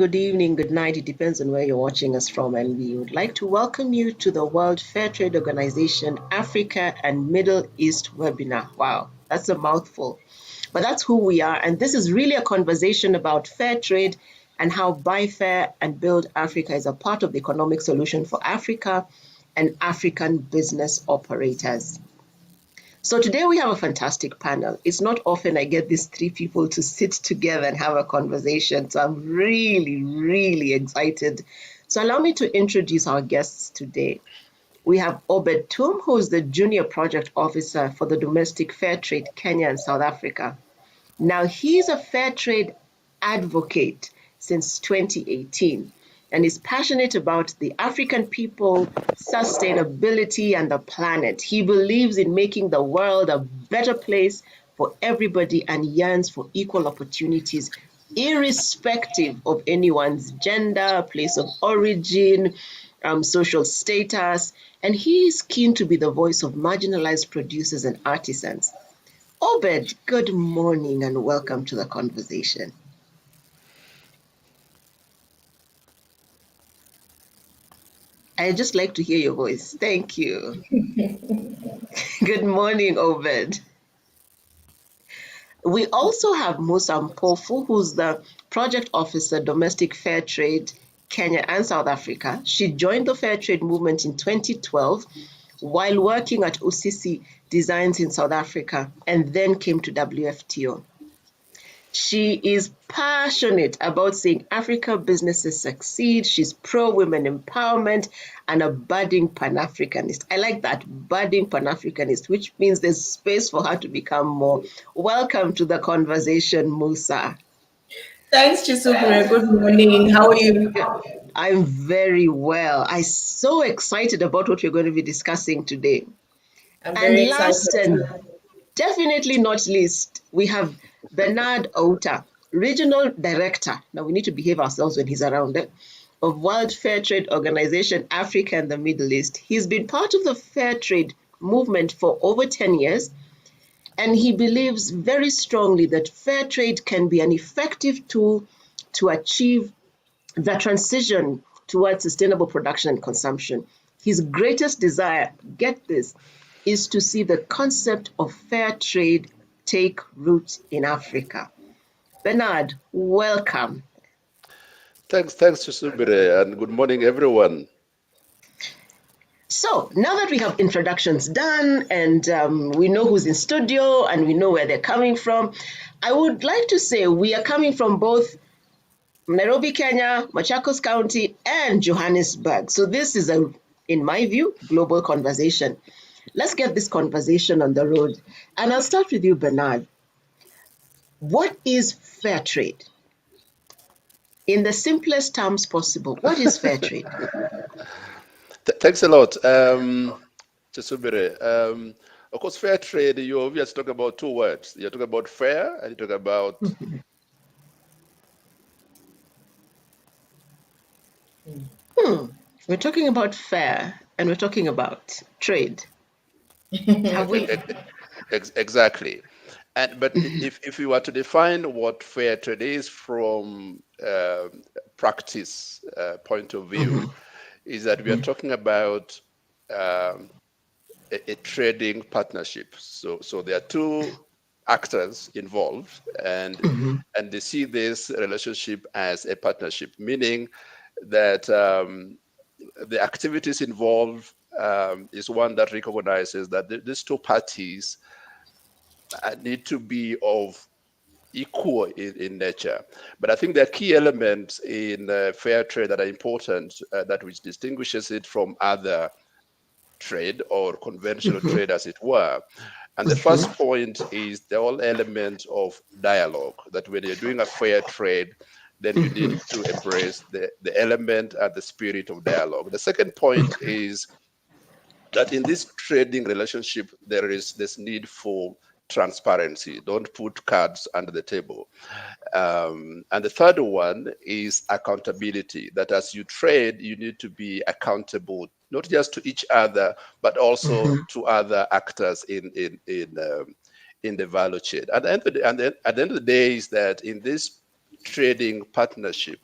good evening, good night. It depends on where you're watching us from. And we would like to welcome you to the World Fair Trade Organization Africa and Middle East webinar. Wow, that's a mouthful. But that's who we are. And this is really a conversation about fair trade and how Buy Fair and Build Africa is a part of the economic solution for Africa and African business operators. So today we have a fantastic panel. It's not often I get these three people to sit together and have a conversation. So I'm really, really excited. So allow me to introduce our guests today. We have Obed, who is the Junior Project Officer for the Domestic Fair Trade Kenya and South Africa. Now, he's a fair trade advocate since 2018 and is passionate about the African people, sustainability, and the planet. He believes in making the world a better place for everybody and yearns for equal opportunities, irrespective of anyone's gender, place of origin, social status. And he is keen to be the voice of marginalized producers and artisans. Obed, good morning and welcome to the conversation. I'd just like to hear your voice. Thank you. Good morning, Obed. We also have Musa Mpofu, who's the Project Officer, Domestic Fair Trade, Kenya and South Africa. She joined the fair trade movement in 2012 while working at Usisi Designs in South Africa and then came to WFTO. She is passionate about seeing Africa businesses succeed. She's pro-women empowerment and a budding Pan-Africanist. I like that, budding Pan-Africanist, which means there's space for her to become more. Welcome to the conversation, Musa. Thanks, Kyesubire. Good morning. How are you? I'm very well. I'm so excited about what we're going to be discussing today. I'm very excited. Last and definitely not least, we have Bernard Outah, Regional Director. Now we need to behave ourselves when he's around it, of World Fair Trade Organization, Africa and the Middle East. He's been part of the fair trade movement for over 10 years, and he believes very strongly that fair trade can be an effective tool to achieve the transition towards sustainable production and consumption. His greatest desire, get this, is to see the concept of fair trade take root in Africa. Bernard, welcome. Thanks, Kyesubire, and good morning, everyone. So now that we have introductions done and we know who's in studio and we know where they're coming from, I would like to say we are coming from both Nairobi, Kenya, Machakos County, and Johannesburg. So this is in my view, global conversation. Let's get this conversation on the road. And I'll start with you, Bernard. What is fair trade? In the simplest terms possible, what is fair trade? Thanks a lot, Kyesubire. Of course, fair trade, you obviously talk about two words. You talk about fair and you talk about... We're talking about fair and we're talking about trade. Have we? Exactly. But if we were to define what fair trade is from practice point of view, is that we are talking about a trading partnership. So there are two actors involved, and they see this relationship as a partnership, meaning that the activities involved is one that recognizes that these two parties need to be of equal in nature. But I think there are key elements in fair trade that are important, that which distinguishes it from other trade or conventional trade, as it were. And the first point is the whole element of dialogue, that when you're doing a fair trade, then you need to embrace the element and the spirit of dialogue. The second point is that in this trading relationship, there is this need for transparency. Don't put cards under the table. And the third one is accountability, that as you trade, you need to be accountable, not just to each other, but also to other actors in the value chain. At the end of the day is that in this trading partnership,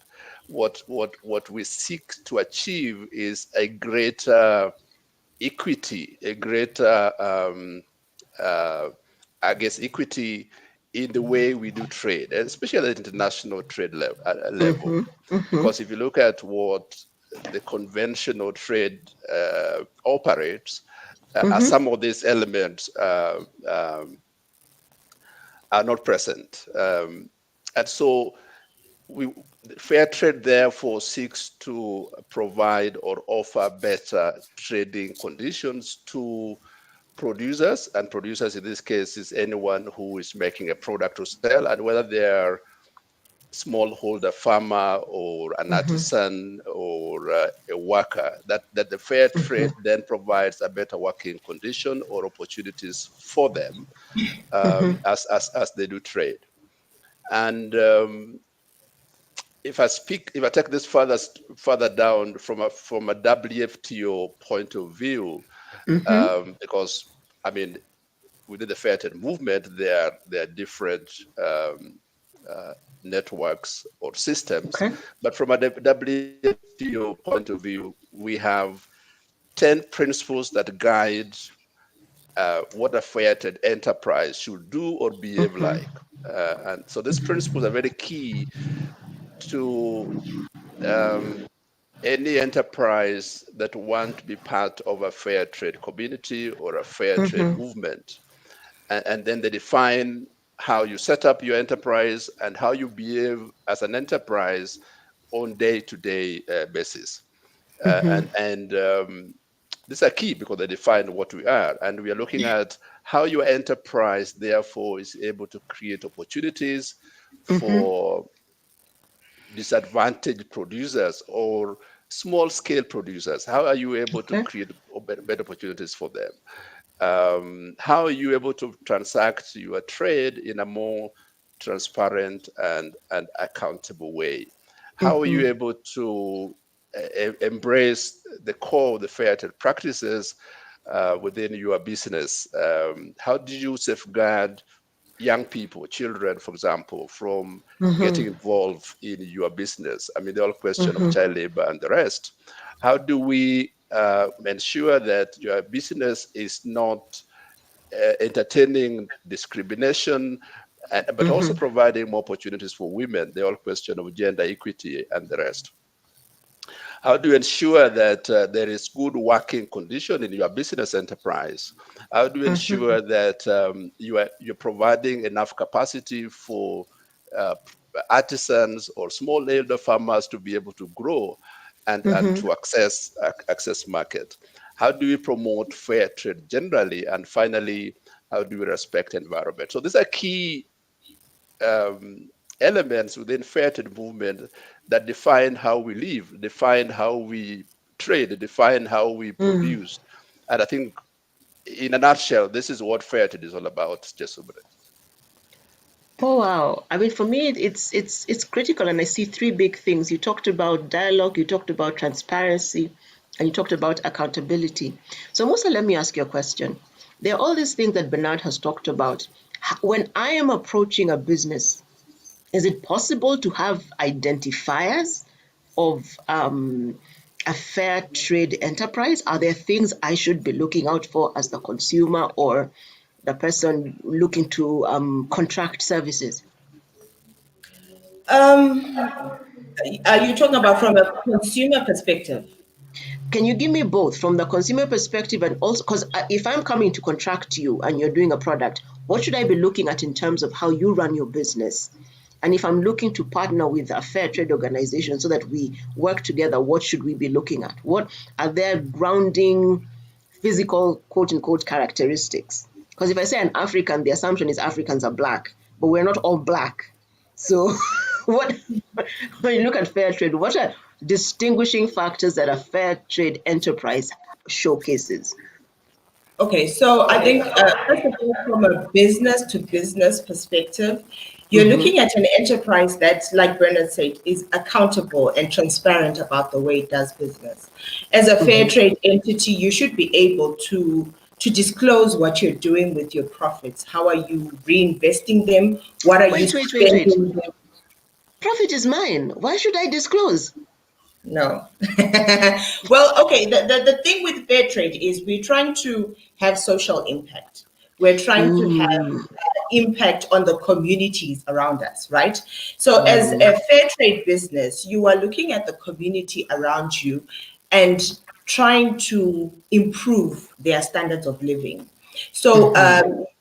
what we seek to achieve is a greater equity, a greater, I guess, equity in the way we do trade, especially at international trade level. Because if you look at what the conventional trade operates, some of these elements are not present. And so fair trade therefore seeks to provide or offer better trading conditions to producers, and producers in this case is anyone who is making a product to sell, and whether they're smallholder farmer or an artisan or a worker, that the fair trade then provides a better working condition or opportunities for them as they do trade. And if I take this further down from a WFTO point of view, because I mean, within the fair trade movement, there are different networks or systems. But from a WFTO point of view, we have 10 principles that guide what a fair trade enterprise should do or behave like. And so these principles are very key to any enterprise that want to be part of a fair trade community or a fair trade movement. And then they define how you set up your enterprise and how you behave as an enterprise on day-to-day basis. And these are key because they define what we are. And we are looking at how your enterprise, therefore, is able to create opportunities for disadvantaged producers or small-scale producers. How are you able to create better opportunities for them? How are you able to transact your trade in a more transparent and accountable way? How are you able to embrace the core of the fair trade practices within your business? How do you safeguard young people, children, for example, from getting involved in your business? I mean, the whole question of child labor and the rest. How do we ensure that your business is not entertaining discrimination, but also providing more opportunities for women? The whole question of gender equity and the rest. How do you ensure that there is good working condition in your business enterprise? How do you ensure that you're providing enough capacity for artisans or smallholder farmers to be able to grow and to access market? How do we promote fair trade generally? And finally, how do we respect environment? So these are key elements within fair trade movement that define how we live, define how we trade, define how we produce. And I think, in a nutshell, this is what fair trade is all about, Kyesubire. Oh wow! I mean, for me, it's critical, and I see three big things. You talked about dialogue, you talked about transparency, and you talked about accountability. So, Musa, let me ask you a question. There are all these things that Bernard has talked about. When I am approaching a business, is it possible to have identifiers of a fair trade enterprise? Are there things I should be looking out for as the consumer or the person looking to contract services? Are you talking about from a consumer perspective? Can you give me both from the consumer perspective and also, because if I'm coming to contract you and you're doing a product, what should I be looking at in terms of how you run your business? And if I'm looking to partner with a fair trade organization so that we work together, what should we be looking at? What are their grounding physical, quote unquote, characteristics? Because if I say an African, the assumption is Africans are black, but we're not all black. So when you look at fair trade, what are distinguishing factors that a fair trade enterprise showcases? Okay, so I think first of all, from a business to business perspective, you're looking at an enterprise that, like Bernard said, is accountable and transparent about the way it does business. As a fair trade entity, you should be able to disclose what you're doing with your profits. How are you reinvesting them? What are you spending them? profit is mine. Why should I disclose? No. Well, okay, the thing with fair trade is we're trying to have social impact. We're trying to have impact on the communities around us, right? So as a fair trade business, you are looking at the community around you and trying to improve their standards of living. So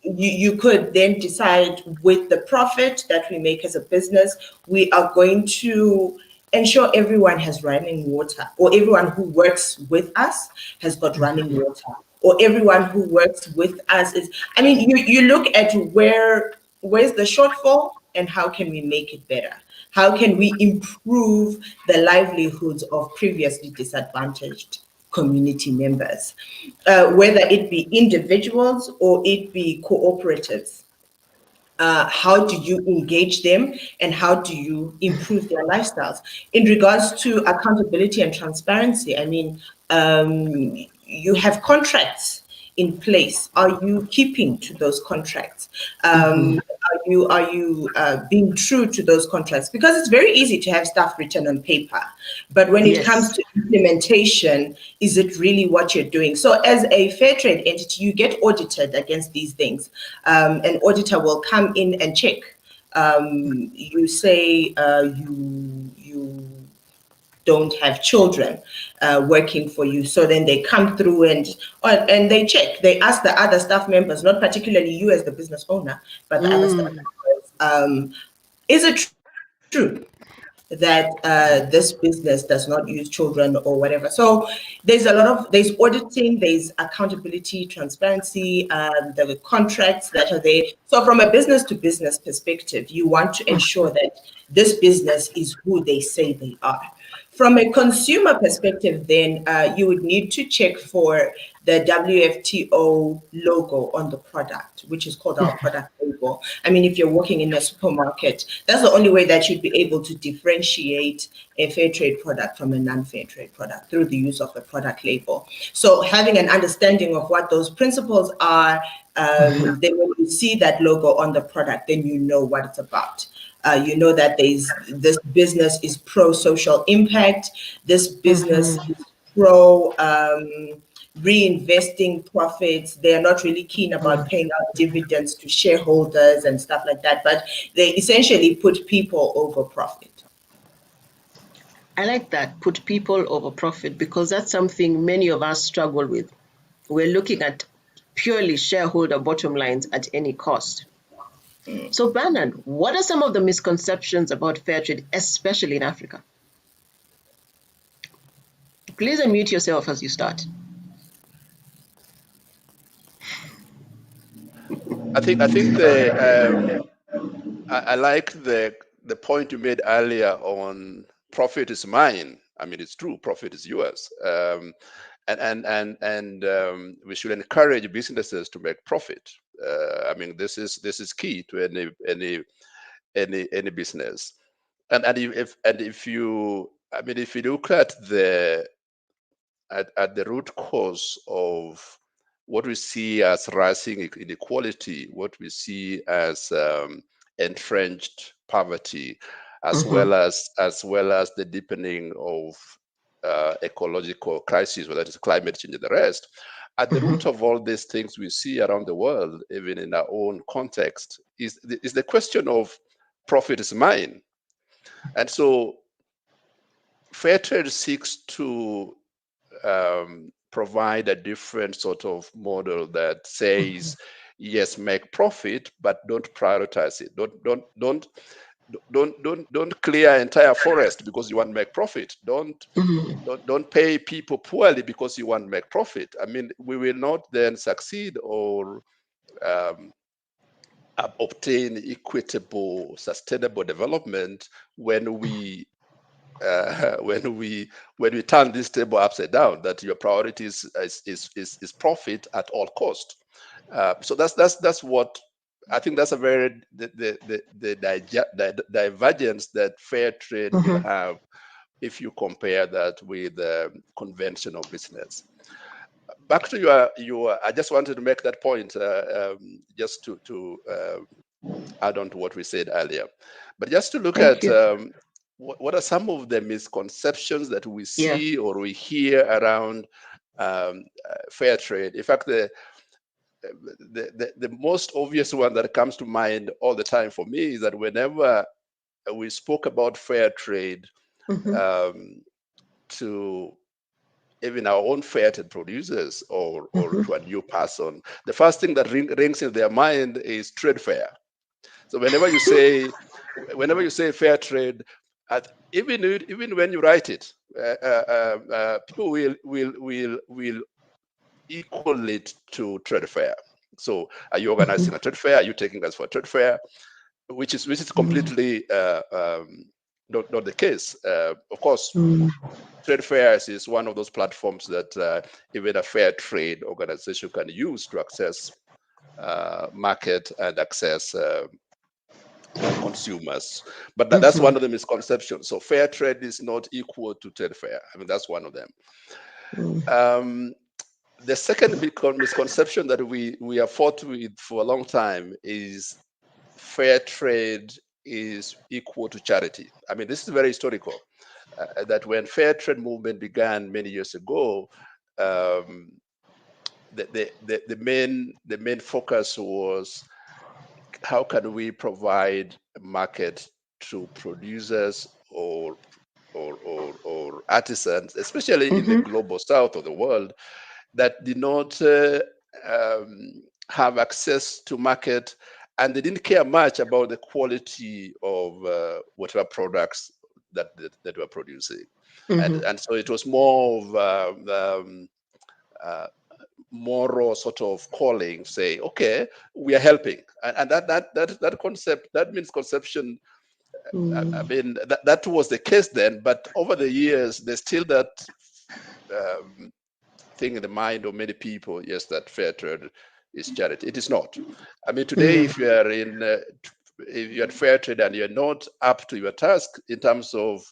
you could then decide with the profit that we make as a business, we are going to ensure everyone has running water, or everyone who works with us has got running water, or everyone who works with us is, I mean, you look at where's the shortfall and how can we make it better? How can we improve the livelihoods of previously disadvantaged community members, whether it be individuals or it be cooperatives? How do you engage them and how do you improve their lifestyles? In regards to accountability and transparency, I mean, you have contracts in place. Are you keeping to those contracts? Are you being true to those contracts? Because it's very easy to have stuff written on paper, but when it comes to implementation, is it really what you're doing? So as a fair trade entity, you get audited against these things. An auditor will come in and check. You say you don't have children working for you, so then they come through and they check. They ask the other staff members, not particularly you as the business owner, but the other staff members, is it true that this business does not use children or whatever? So there's there's auditing, there's accountability, transparency, the contracts that are there. So from a business to business perspective, you want to ensure that this business is who they say they are. From a consumer perspective, then you would need to check for the WFTO logo on the product, which is called our product label. I mean, if you're working in a supermarket, that's the only way that you'd be able to differentiate a fair trade product from a non-fair trade product, through the use of the product label. So having an understanding of what those principles are, then when you see that logo on the product, then you know what it's about. You know that this business is pro-social impact. This business is pro reinvesting profits. They are not really keen about paying out dividends to shareholders and stuff like that, but they essentially put people over profit. I like that, put people over profit, because that's something many of us struggle with. We're looking at purely shareholder bottom lines at any cost. So, Bernard, what are some of the misconceptions about fair trade, especially in Africa? Please unmute yourself as you start. I think I like the point you made earlier on profit is mine. I mean, it's true, profit is yours. And we should encourage businesses to make profit. I mean, this is key to any business. And if you look at the root cause of what we see as rising inequality, what we see as entrenched poverty, as well as the deepening of ecological crises, whether it's climate change and the rest. At the root of all these things we see around the world, even in our own context, is the question of profit is mine. And so fair trade seeks to provide a different sort of model that says, yes, make profit, but don't prioritize it. Don't clear entire forest because you want to make profit. Don't pay people poorly because you want to make profit. I mean, we will not then succeed or obtain equitable, sustainable development when we turn this table upside down, that your priority is profit at all cost. So that's what I think. That's a very the divergence that fair trade will have if you compare that with conventional business. Back to your I just wanted to make that point just to add on to what we said earlier. But just to look Thank at you. what are some of the misconceptions that we Yeah. see or we hear around fair trade. In fact, the most obvious one that comes to mind all the time for me is that whenever we spoke about fair trade um, to even our own fair trade producers or to a new person, the first thing that rings in their mind is trade fair. So whenever you say fair trade, even when you write it, people will equal it to trade fair. So are you organizing a trade fair? Are you taking us for a trade fair? Which is completely not the case. Of course, trade fairs is one of those platforms that even a fair trade organization can use to access market and access consumers. But that's one of the misconceptions. So fair trade is not equal to trade fair. I mean, that's one of them. The second misconception that we have fought with for a long time is fair trade is equal to charity. I mean, this is very historical. That when fair trade movement began many years ago, the main focus was how can we provide a market to producers or artisans, especially in the global south of the world, that did not have access to market, and they didn't care much about the quality of whatever products that were producing, and so it was more of moral sort of calling, say, okay, we are helping, and that concept, that means conception. I mean, that was the case then, but over the years, there's still that thing in the mind of many people, yes, that fair trade is charity. It is not. I mean, today, if you are if you're at fair trade and you're not up to your task in terms of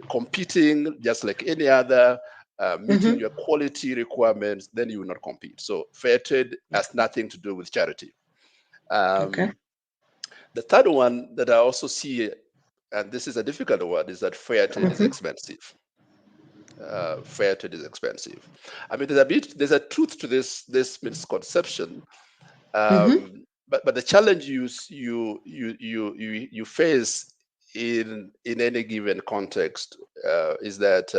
competing just like any other, meeting your quality requirements, then you will not compete. So fair trade has nothing to do with charity. Okay. The third one that I also see, and this is a difficult one, is that fair trade is expensive. Fair trade is expensive. I mean, there's a truth to this misconception, but the challenge you face in any given context is that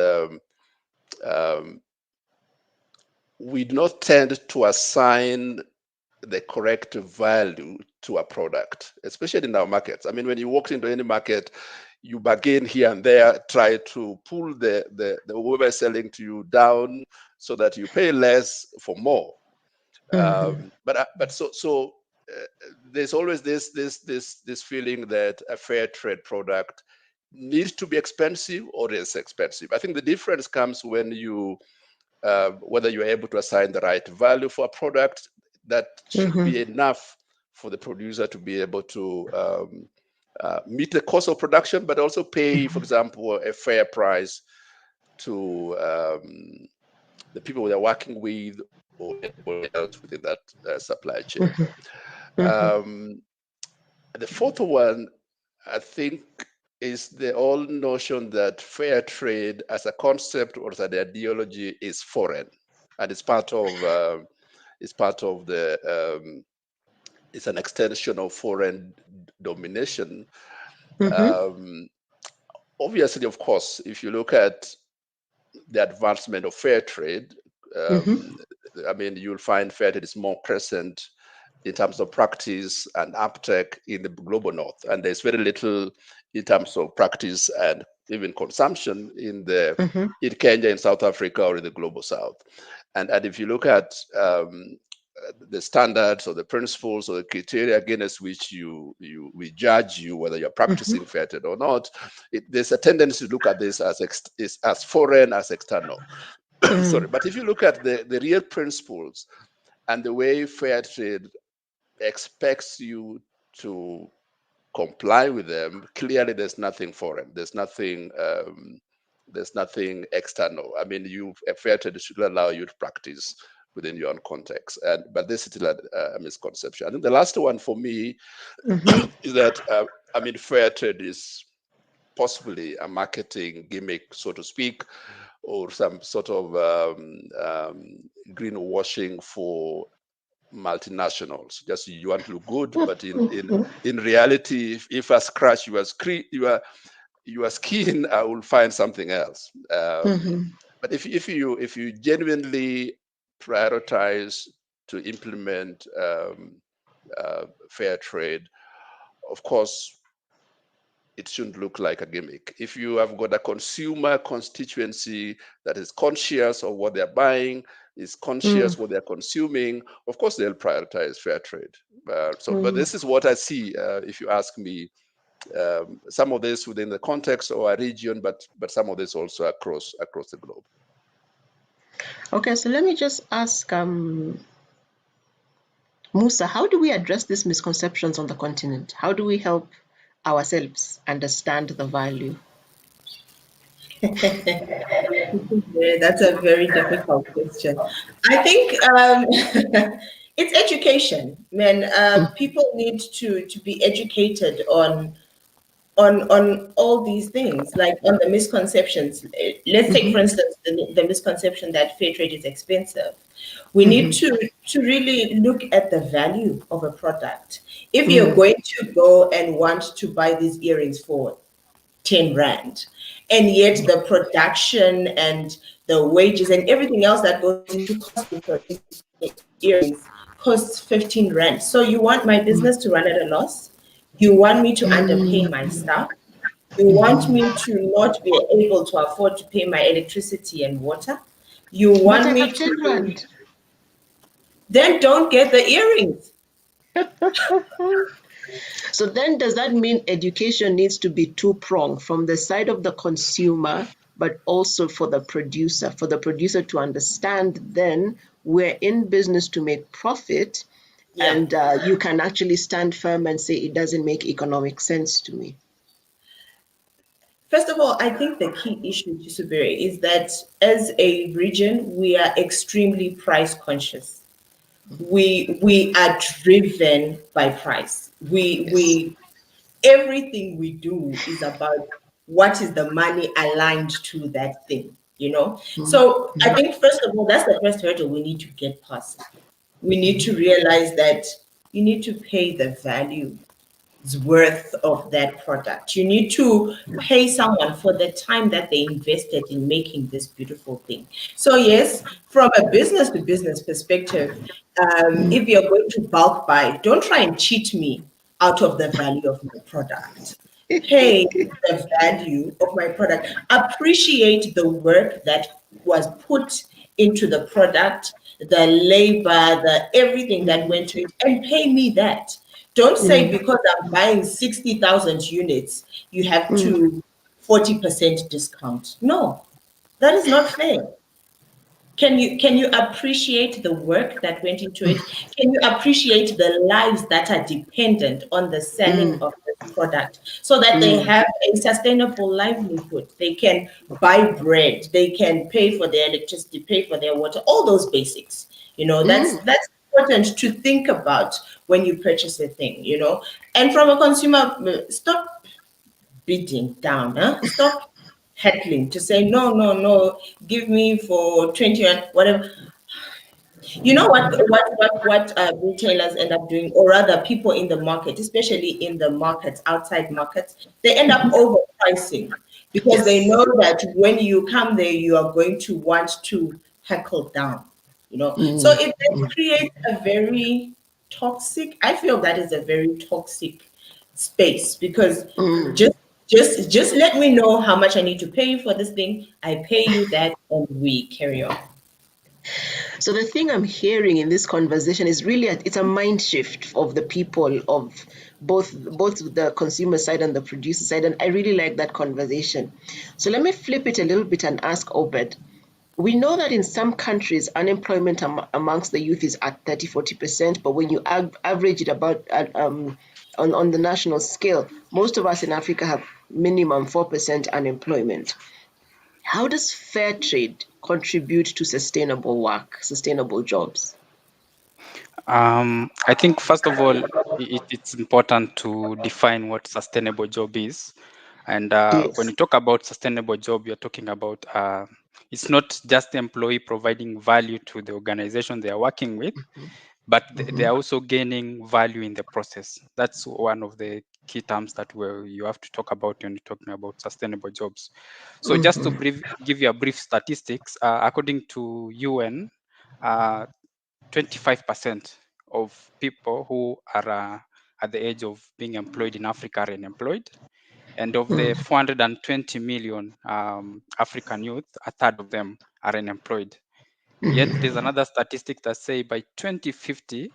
we do not tend to assign the correct value to a product, especially in our markets. I mean, when you walk into any market, you bargain here and there, try to pull the whoever is selling to you down so that you pay less for more. But so there's always this feeling that a fair trade product needs to be expensive or is expensive. I think the difference comes when you whether you're able to assign the right value for a product that should be enough for the producer to be able to meet the cost of production, but also pay, for example, a fair price to the people they're working with or anybody else within that supply chain. The fourth one, I think, is the old notion that fair trade as a concept or as an ideology is foreign, and it's part of the it's an extension of foreign domination. Obviously, of course, if you look at the advancement of fair trade, I mean, you'll find fair trade is more present in terms of practice and uptake in the global north, and there's very little in terms of practice and even consumption in Kenya, in South Africa, or in the global south. And if you look at the standards or the principles or the criteria against which we judge you whether you're practicing fair trade or not, there's a tendency to look at this as foreign, as external. Sorry, but if you look at the real principles and the way fair trade expects you to comply with them, clearly there's nothing foreign. There's nothing external. I mean, a fair trade should allow you to practice within your own context. But this is still a misconception. I think the last one for me is that fair trade is possibly a marketing gimmick, so to speak, or some sort of greenwashing for multinationals. Just you want to look good, but in reality, if I scratch your skin, I will find something else. But if you genuinely prioritize to implement fair trade, of course, it shouldn't look like a gimmick. If you have got a consumer constituency that is conscious of what they're buying, is conscious what they're consuming, of course they'll prioritize fair trade. But this is what I see, if you ask me, some of this within the context of our region, but some of this also across the globe. Okay, so let me just ask Musa, how do we address these misconceptions on the continent? How do we help ourselves understand the value? That's a very difficult question. I think it's education. People need to be educated on all these things, like on the misconceptions. Let's take, for instance, the misconception that fair trade is expensive. We need to really look at the value of a product. If you're going to go and want to buy these earrings for 10 rand, and yet the production and the wages and everything else that goes into costing for these earrings costs 15 rand. So you want my business to run at a loss? You want me to underpay my staff? You want me to not be able to afford to pay my electricity and water? You want me to... Then don't get the earrings. So then does that mean education needs to be two-pronged, from the side of the consumer, but also for the producer to understand then we're in business to make profit, and you can actually stand firm and say it doesn't make economic sense to me? First of all, I think the key issue, Kyesubire, is that as a region, we are extremely price conscious. We are driven by price. Everything we do is about what is the money aligned to that thing, So I think, first of all, that's the first hurdle we need to get past. We need to realize that you need to pay the value worth of that product. You need to pay someone for the time that they invested in making this beautiful thing. So yes, from a business to business perspective, if you're going to bulk buy, don't try and cheat me out of the value of my product. Pay the value of my product. Appreciate the work that was put into the product, the labor, the everything that went to it, and pay me that. Don't say because I'm buying 60,000 units, you have to 40% discount. No, that is not fair. Can you appreciate the work that went into it? Can you appreciate the lives that are dependent on the selling of this product, so that they have a sustainable livelihood? They can buy bread, they can pay for their electricity, pay for their water, all those basics. That's important to think about when you purchase a thing, And from a consumer, stop bidding down, stop heckling to say, no, give me for 20 and whatever. You know what retailers end up doing, or rather people in the market, especially in the markets, outside markets, they end up overpricing, because they know that when you come there, you are going to want to heckle down, So it then creates a very toxic, I feel that is a very toxic space, because just let me know how much I need to pay you for this thing. I pay you that, and we carry on. So the thing I'm hearing in this conversation is really it's a mind shift of the people, of both the consumer side and the producer side, and I really like that conversation. So let me flip it a little bit and ask Obed. We know that in some countries, unemployment amongst the youth is at 30-40%, but when you average it about on the national scale, most of us in Africa have minimum 4% unemployment. How does fair trade contribute to sustainable work, sustainable jobs? I think first of all, it's important to define what sustainable job is. And when Yes. you talk about sustainable job, you're talking about it's not just the employee providing value to the organization they are working with, but they are also gaining value in the process. That's one of the key terms that you have to talk about when you're talking about sustainable jobs. So just to give you a brief statistics, according to UN, uh, 25% of people who are at the age of being employed in Africa are unemployed. And of the 420 million African youth, a third of them are unemployed. Yet there's another statistic that say by 2050,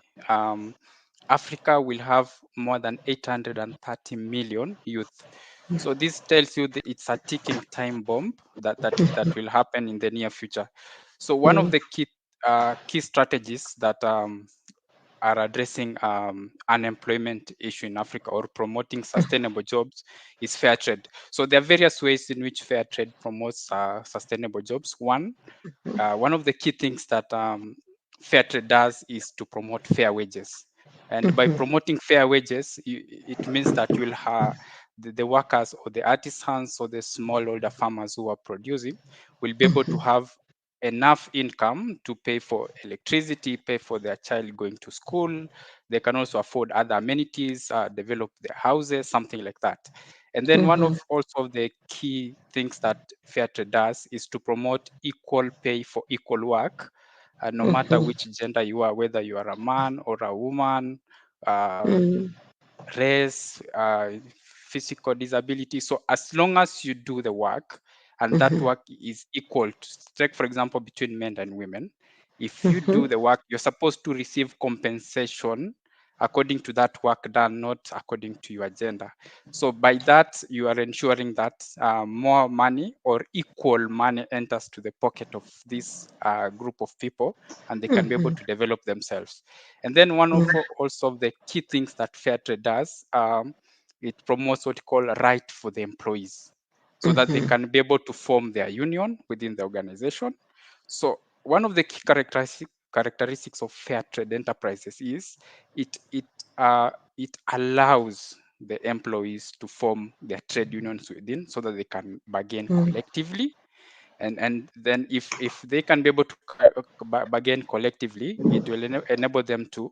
Africa will have more than 830 million youth. So this tells you that it's a ticking time bomb that will happen in the near future. So one of the key strategies that are addressing unemployment issue in Africa or promoting sustainable jobs is fair trade. So there are various ways in which fair trade promotes sustainable jobs. One of the key things that fair trade does is to promote fair wages. And by promoting fair wages, it means that you'll have the workers or the artisans or the smallholder farmers who are producing will be able to have enough income to pay for electricity, pay for their child going to school. They can also afford other amenities, develop their houses, something like that. And then one of also the key things that fair trade does is to promote equal pay for equal work, no matter which gender you are, whether you are a man or a woman, race, physical disability. So as long as you do the work and that work is equal, take for example, between men and women, if you do the work, you're supposed to receive compensation according to that work done, not according to your gender. So by that, you are ensuring that more money or equal money enters to the pocket of this group of people, and they can be able to develop themselves. And then one of also the key things that fair trade does, it promotes what you call a right for the employees, so that they can be able to form their union within the organization. So one of the key characteristics of fair trade enterprises is it allows the employees to form their trade unions within, so that they can bargain collectively. And then if they can be able to bargain collectively, it will enable them to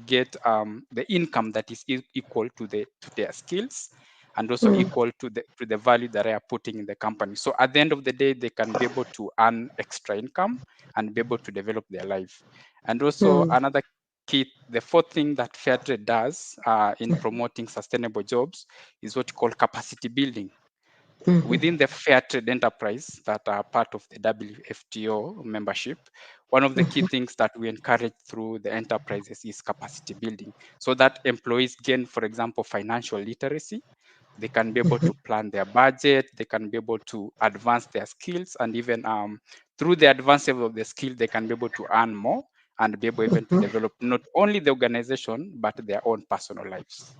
get the income that is equal to their skills, and also equal to the value that they are putting in the company. So at the end of the day, they can be able to earn extra income and be able to develop their life. And also another key, the fourth thing that fair trade does in promoting sustainable jobs is what you call capacity building. Within the fair trade enterprise that are part of the WFTO membership, one of the key things that we encourage through the enterprises is capacity building, so that employees gain, for example, financial literacy. They can be able to plan their budget, they can be able to advance their skills, and even through the advancement of the skill, they can be able to earn more and be able even to develop not only the organization, but their own personal lives.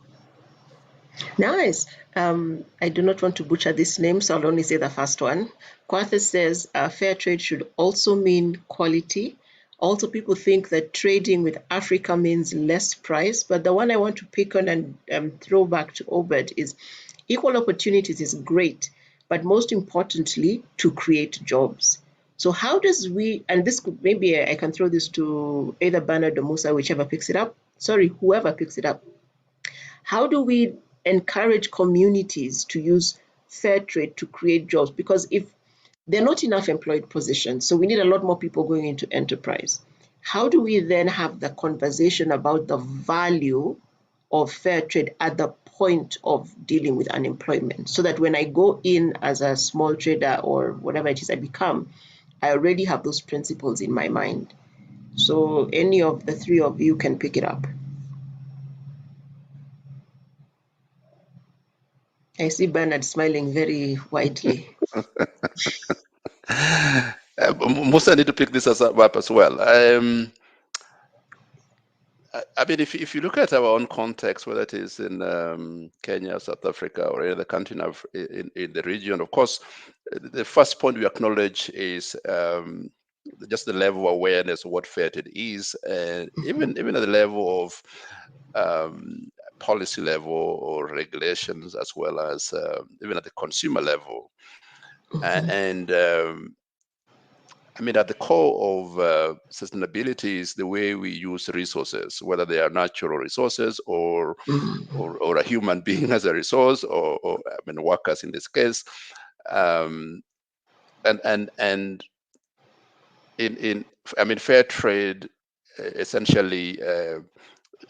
Nice. I do not want to butcher this name, so I'll only say the first one. Kwatha says fair trade should also mean quality. Also, people think that trading with Africa means less price, but the one I want to pick on and throw back to Obed is equal opportunities is great, but most importantly, to create jobs. So how does and this could, maybe I can throw this to either Bernard or Musa, whichever picks it up. Sorry, whoever picks it up. How do we encourage communities to use fair trade to create jobs? Because if there are not enough employed positions, so we need a lot more people going into enterprise. How do we then have the conversation about the value of fair trade at the point of dealing with unemployment, so that when I go in as a small trader or whatever it is I become, I already have those principles in my mind? So any of the three of you can pick it up. I see Bernard smiling very widely. Musa need to pick this up as well. I mean, if you look at our own context, whether it is in Kenya, South Africa, or any other country in the region, of course, the first point we acknowledge is just the level of awareness of what fair trade is, and even at the level of policy level or regulations, as well as even at the consumer level. And I mean, at the core of sustainability is the way we use resources, whether they are natural resources or a human being as a resource, or I mean, workers in this case. And in I mean, fair trade essentially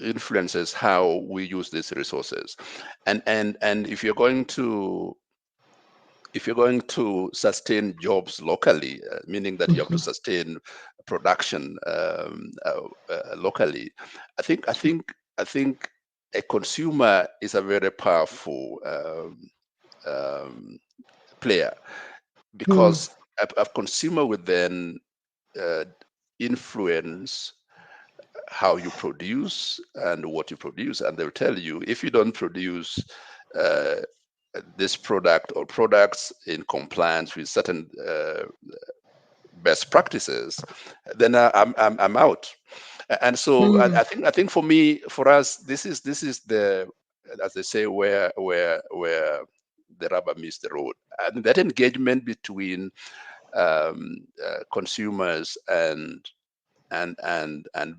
influences how we use these resources, and if you're going to sustain jobs locally, meaning that you have to sustain production locally, I think a consumer is a very powerful player, because a consumer would then influence how you produce and what you produce, and they'll tell you, if you don't produce this product or products in compliance with certain best practices, then I'm out. And so I think for us, this is the, as they say, where the rubber meets the road, and that engagement between consumers and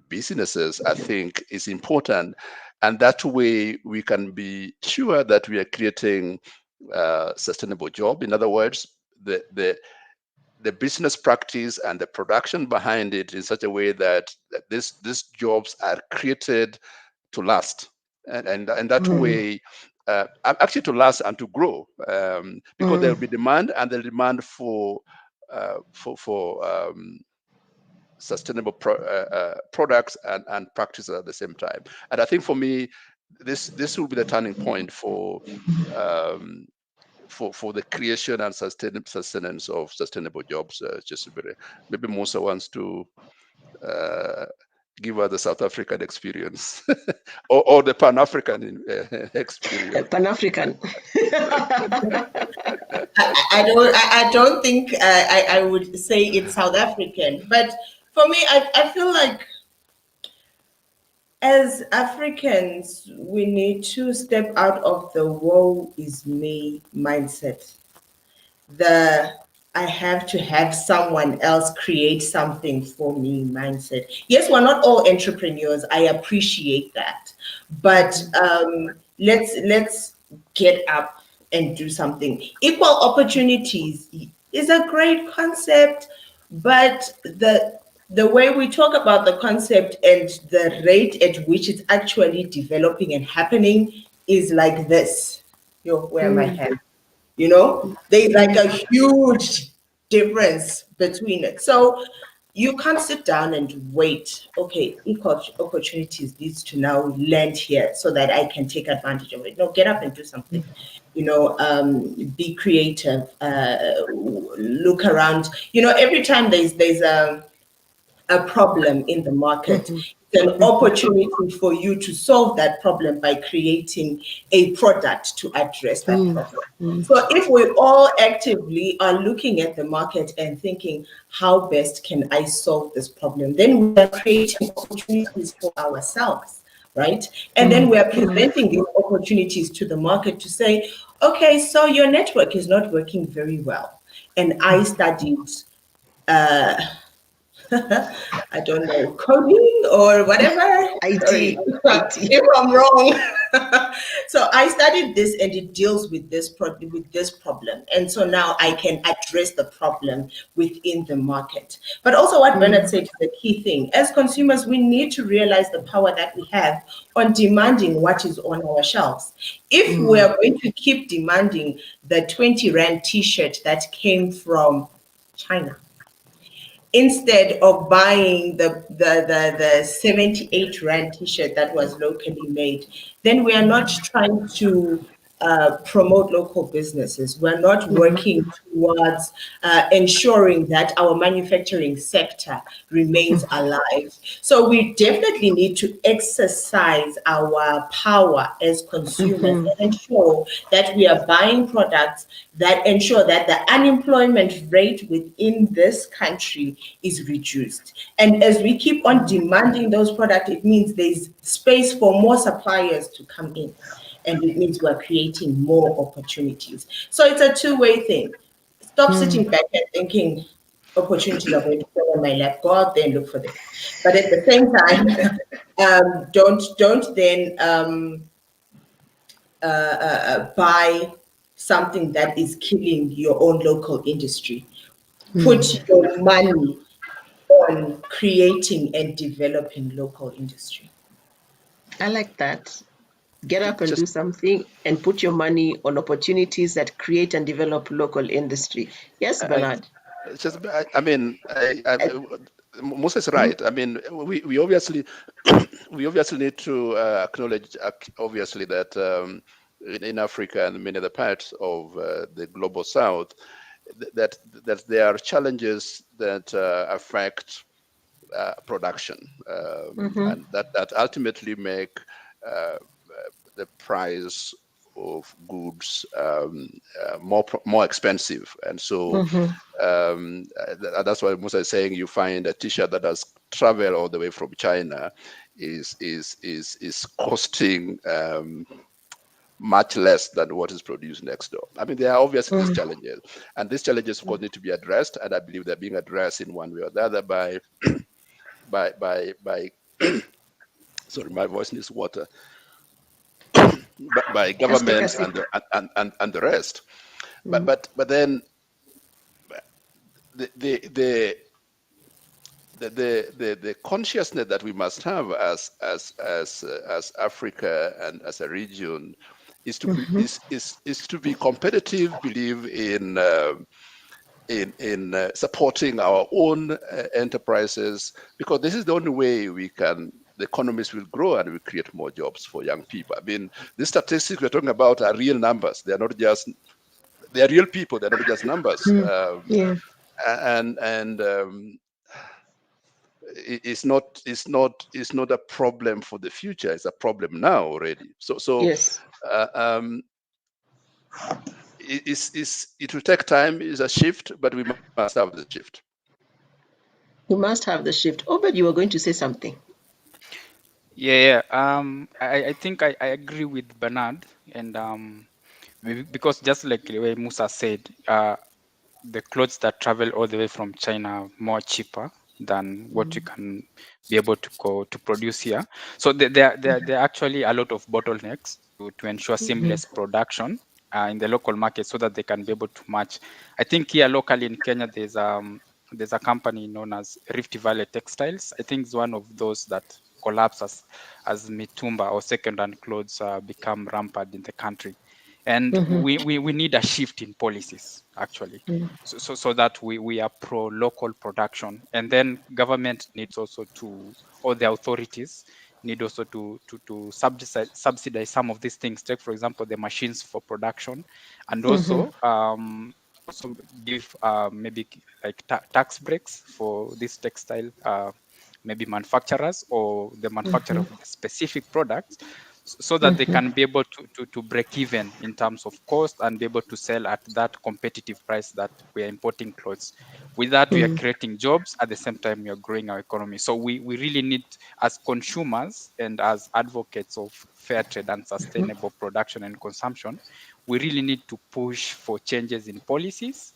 businesses, I think, is important, and that way we can be sure that we are creating sustainable job. In other words, the business practice and the production behind it in such a way that these jobs are created to last, and that way actually to last and to grow, because there will be demand, and the demand for sustainable products and practices at the same time. And I think for me, this will be the turning point for the creation and sustenance of sustainable jobs. Kyesubire, maybe Musa wants to give us the South African experience or the Pan-African experience. Pan-African. I don't think I would say it's South African, but for me, I feel like as Africans, we need to step out of the woe is me mindset. I have to have someone else create something for me mindset. Yes, we're not all entrepreneurs. I appreciate that. But let's get up and do something. Equal opportunities is a great concept, but the way we talk about the concept and the rate at which it's actually developing and happening is like this. Where am I headed? There's like a huge difference between it. So you can't sit down and wait. Okay, equal opportunities needs to now land here so that I can take advantage of it. No, get up and do something. Be creative. Look around. Every time there's a problem in the market, it's an opportunity for you to solve that problem by creating a product to address that problem. So if we all actively are looking at the market and thinking, how best can I solve this problem, then we are creating opportunities for ourselves, right? And then we are presenting these opportunities to the market to say, okay, so your network is not working very well. And I studied I don't know, coding or whatever. IT. If I'm wrong. So I studied this, and it deals with this problem. And so now I can address the problem within the market. But also what Bernard said is the key thing. As consumers, we need to realize the power that we have on demanding what is on our shelves. If we are going to keep demanding the 20 Rand t-shirt that came from China, instead of buying the 78 Rand t-shirt that was locally made, then we are not trying to promote local businesses. We're not working towards ensuring that our manufacturing sector remains alive. So we definitely need to exercise our power as consumers and ensure that we are buying products that ensure that the unemployment rate within this country is reduced. And as we keep on demanding those products, it means there's space for more suppliers to come in. And it means we're creating more opportunities. So it's a two-way thing. Stop sitting back and thinking opportunities are going to fall on my lap. Go out there and look for them. But at the same time, don't then buy something that is killing your own local industry. Put your money on creating and developing local industry. I like that. Get up and do Just something and put your money on opportunities that create and develop local industry. Yes, I, Bernard. just I mean Musa is right. I mean we obviously we obviously need to acknowledge obviously that in Africa and many other parts of the global south that there are challenges that affect production and that ultimately make the price of goods more expensive, and so that's why Musa is saying you find a T-shirt that has traveled all the way from China is costing much less than what is produced next door. I mean, there are obviously these challenges, and these challenges of course need to be addressed, and I believe they're being addressed in one way or the other by sorry, my voice needs water. by government and the rest. But then the consciousness that we must have as Africa and as a region is to be is to be competitive, believe in supporting our own enterprises, because this is the only way the economies will grow and we create more jobs for young people. I mean, the statistics we're talking about are real numbers. They are real people. They're not just numbers. It's not a problem for the future. It's a problem now already. Yes. It will take time. It's a shift, but we must have the shift. You must have the shift. Obed, you were going to say something. Yeah. I think I agree with Bernard, and because just like the way Musa said, the clothes that travel all the way from China are more cheaper than what you can be able to go to produce here. So there are actually a lot of bottlenecks to ensure seamless production in the local market, so that they can be able to match. I think here locally in Kenya, there's a company known as Rift Valley Textiles. I think it's one of those that collapse as mitumba or second-hand clothes become rampant in the country. And we need a shift in policies, actually, so that we are pro local production. And then government needs also or the authorities need also to subsidize some of these things. Take, for example, the machines for production, and also give maybe like tax breaks for this textile maybe manufacturers or the manufacturer of the specific products, so that they can be able to break even in terms of cost and be able to sell at that competitive price that we are importing clothes. With that, we are creating jobs. At the same time, we are growing our economy. So we really need, as consumers and as advocates of fair trade and sustainable production and consumption, we really need to push for changes in policies,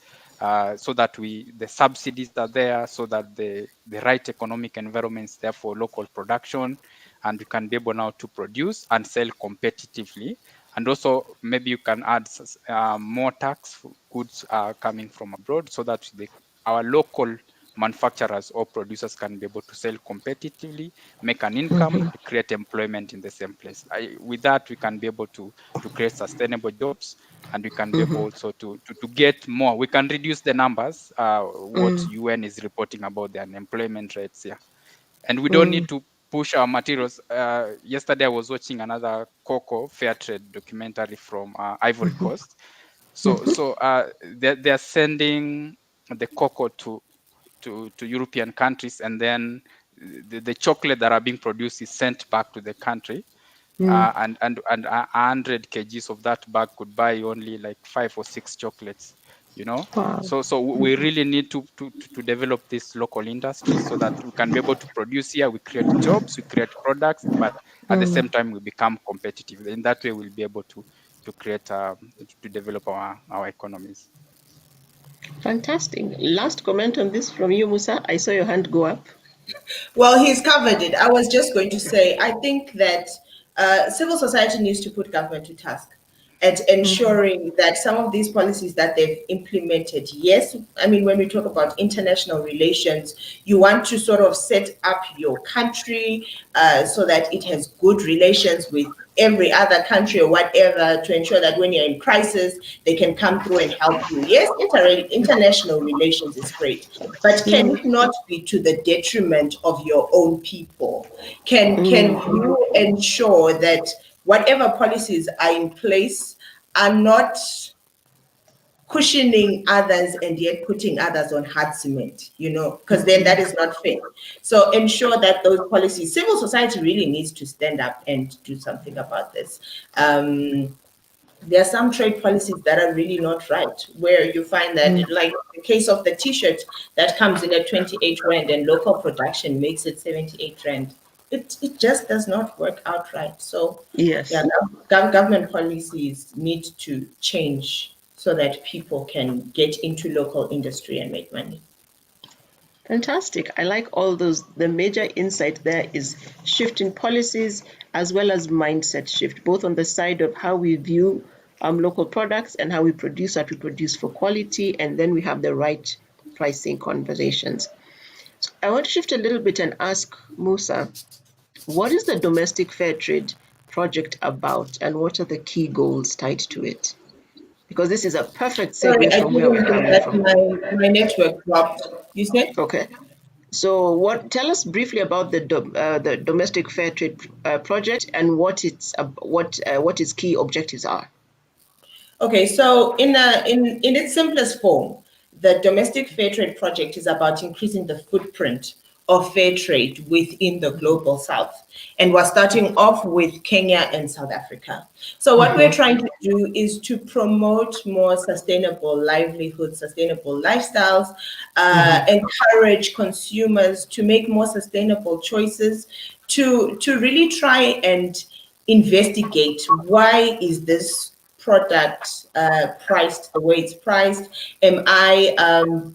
so that the subsidies are there, so that the right economic environments there for local production, and we can be able now to produce and sell competitively. And also maybe you can add more tax for goods coming from abroad, so that our local manufacturers or producers can be able to sell competitively, make an income, and create employment in the same place. With that, we can be able to create sustainable jobs, and we can be able also to get more. We can reduce the numbers, what UN is reporting about the unemployment rates here. And we don't need to push our materials. Yesterday I was watching another cocoa fair trade documentary from Ivory Coast. So they're sending the cocoa to European countries, and then the chocolate that are being produced is sent back to the country. And 100 kgs of that bag could buy only like 5 or 6 chocolates, you know. Wow. So we really need to develop this local industry so that we can be able to produce here. We create jobs, we create products, but at the same time we become competitive. In that way, we'll be able to create to develop our economies. Fantastic. Last comment on this from you, Musa. I saw your hand go up. Well, he's covered it. I was just going to say, I think that civil society needs to put government to task at ensuring that some of these policies that they've implemented, yes, I mean, when we talk about international relations, you want to sort of set up your country so that it has good relations with every other country or whatever, to ensure that when you're in crisis, they can come through and help you. Yes, international relations is great, but can it not be to the detriment of your own people? Can you ensure that whatever policies are in place are not cushioning others and yet putting others on hard cement, you know, because then that is not fair. So ensure that those policies, civil society really needs to stand up and do something about this. There are some trade policies that are really not right, where you find that, like the case of the T-shirt that comes in at 28 Rand and local production makes it 78 Rand. It just does not work out right. So Yes. yeah, government policies need to change so that people can get into local industry and make money. Fantastic. I like all those. The major insight there is shift in policies as well as mindset shift, both on the side of how we view local products and how we produce what we produce for quality, and then we have the right pricing conversations. So I want to shift a little bit and ask Musa, what is the domestic fair trade project about, and what are the key goals tied to it? Because this is a perfect segue from where we're coming from. My network dropped. You said? Okay. So, tell us briefly about the domestic fair trade project and what its key objectives are. Okay, so in its simplest form, the domestic fair trade project is about increasing the footprint of fair trade within the global south. And we're starting off with Kenya and South Africa. So what we're trying to do is to promote more sustainable livelihoods, sustainable lifestyles, encourage consumers to make more sustainable choices, to really try and investigate why is this product priced the way it's priced. Am I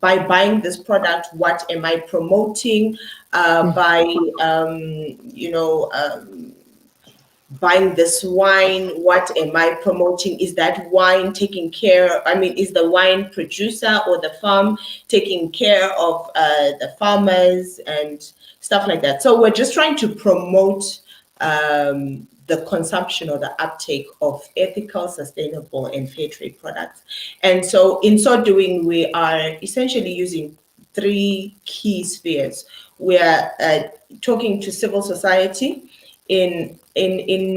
by buying this product, what am I promoting by buying this wine, what am I promoting? Is that wine taking care, is the wine producer or the farm taking care of the farmers and stuff like that? So we're just trying to promote the consumption or the uptake of ethical, sustainable, and fair trade products. And so in so doing, we are essentially using 3 key spheres. We are talking to civil society in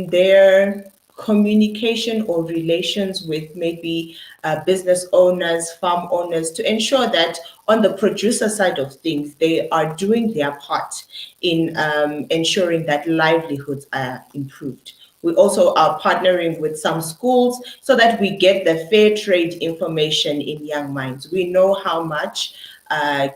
their communication or relations with maybe business owners, farm owners, to ensure that on the producer side of things, they are doing their part in ensuring that livelihoods are improved. We also are partnering with some schools so that we get the fair trade information in young minds. We know how much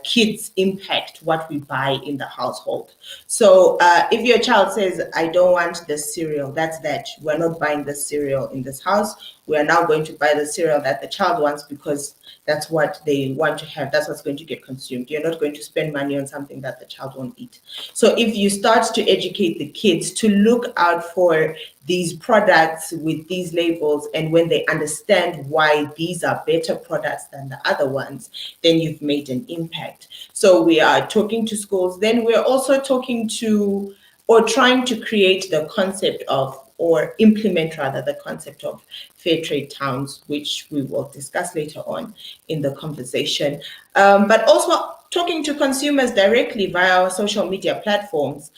kids impact what we buy in the household. So if your child says, I don't want this cereal, that's that. We're not buying the cereal in this house. We are now going to buy the cereal that the child wants because that's what they want to have. That's what's going to get consumed. You're not going to spend money on something that the child won't eat. So if you start to educate the kids to look out for these products with these labels, and when they understand why these are better products than the other ones, then you've made an impact. So we are talking to schools. Then we're also talking to or trying to create the concept of or implement rather the concept of fair trade towns, which we will discuss later on in the conversation. But also talking to consumers directly via our social media platforms,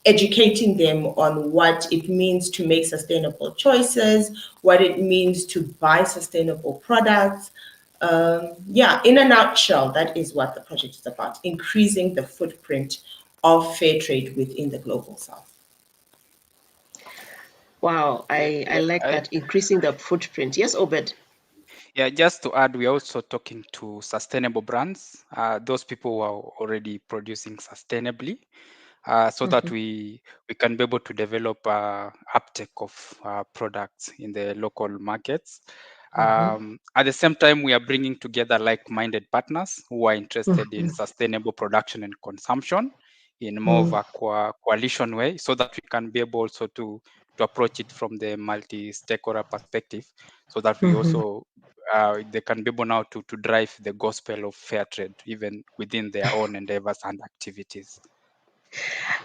educating them on what it means to make sustainable choices, what it means to buy sustainable products. Yeah, in a nutshell, that is what the project is about, increasing the footprint of fair trade within the global south. Wow, I like that, increasing the footprint. Yes, Obed. Yeah, just to add, we're also talking to sustainable brands, those people who are already producing sustainably, so that we can be able to develop uptake of products in the local markets. At the same time, we are bringing together like-minded partners who are interested in sustainable production and consumption in more of a coalition way, so that we can be able also to approach it from the multi-stakeholder perspective, so that we also they can be able now to drive the gospel of fair trade even within their own endeavors and activities.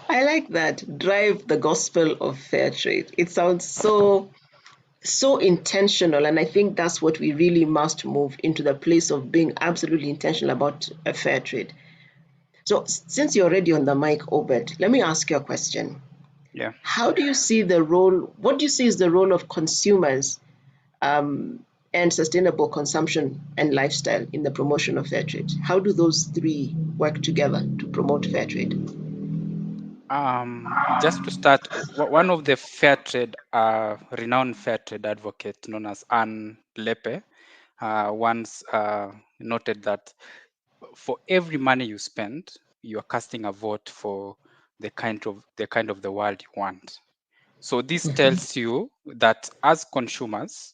I like that. Drive the gospel of fair trade. It sounds so intentional, and I think that's what we really must move into, the place of being absolutely intentional about a fair trade. So since you're already on the mic, Obed, let me ask you a question. Yeah. How do you see the role, what do you see is the role of consumers and sustainable consumption and lifestyle in the promotion of fair trade? How do those three work together to promote fair trade? Just to start, one of the fair trade, renowned fair trade advocate known as Anne Lepe, once noted that for every money you spend, you are casting a vote for the kind of the world you want. So this tells you that as consumers,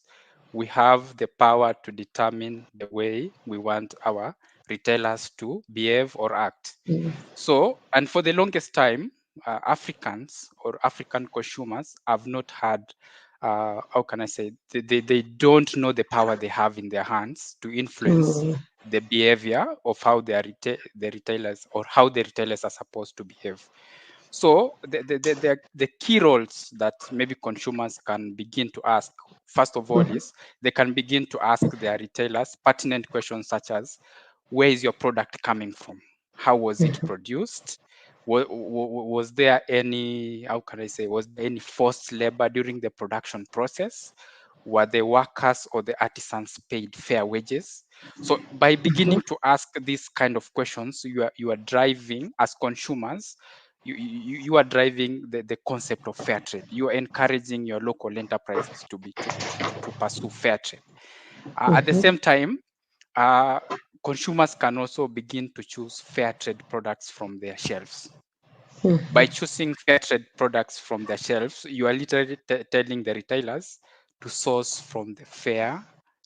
we have the power to determine the way we want our retailers to behave or act. So, and for the longest time, Africans or African consumers have not had, how can I say, they don't know the power they have in their hands to influence the behavior of how the retailers, or how the retailers are supposed to behave. So the key roles that maybe consumers can begin to ask, first of all, is they can begin to ask their retailers pertinent questions such as, where is your product coming from? How was it produced? Was there any, how can I say, was there any forced labor during the production process? Were the workers or the artisans paid fair wages? So by beginning to ask these kind of questions, you are driving, as consumers, you are driving the concept of fair trade. You are encouraging your local enterprises to pursue fair trade. At the same time, consumers can also begin to choose fair trade products from their shelves. By choosing fair trade products from their shelves, you are literally telling the retailers to source from the fair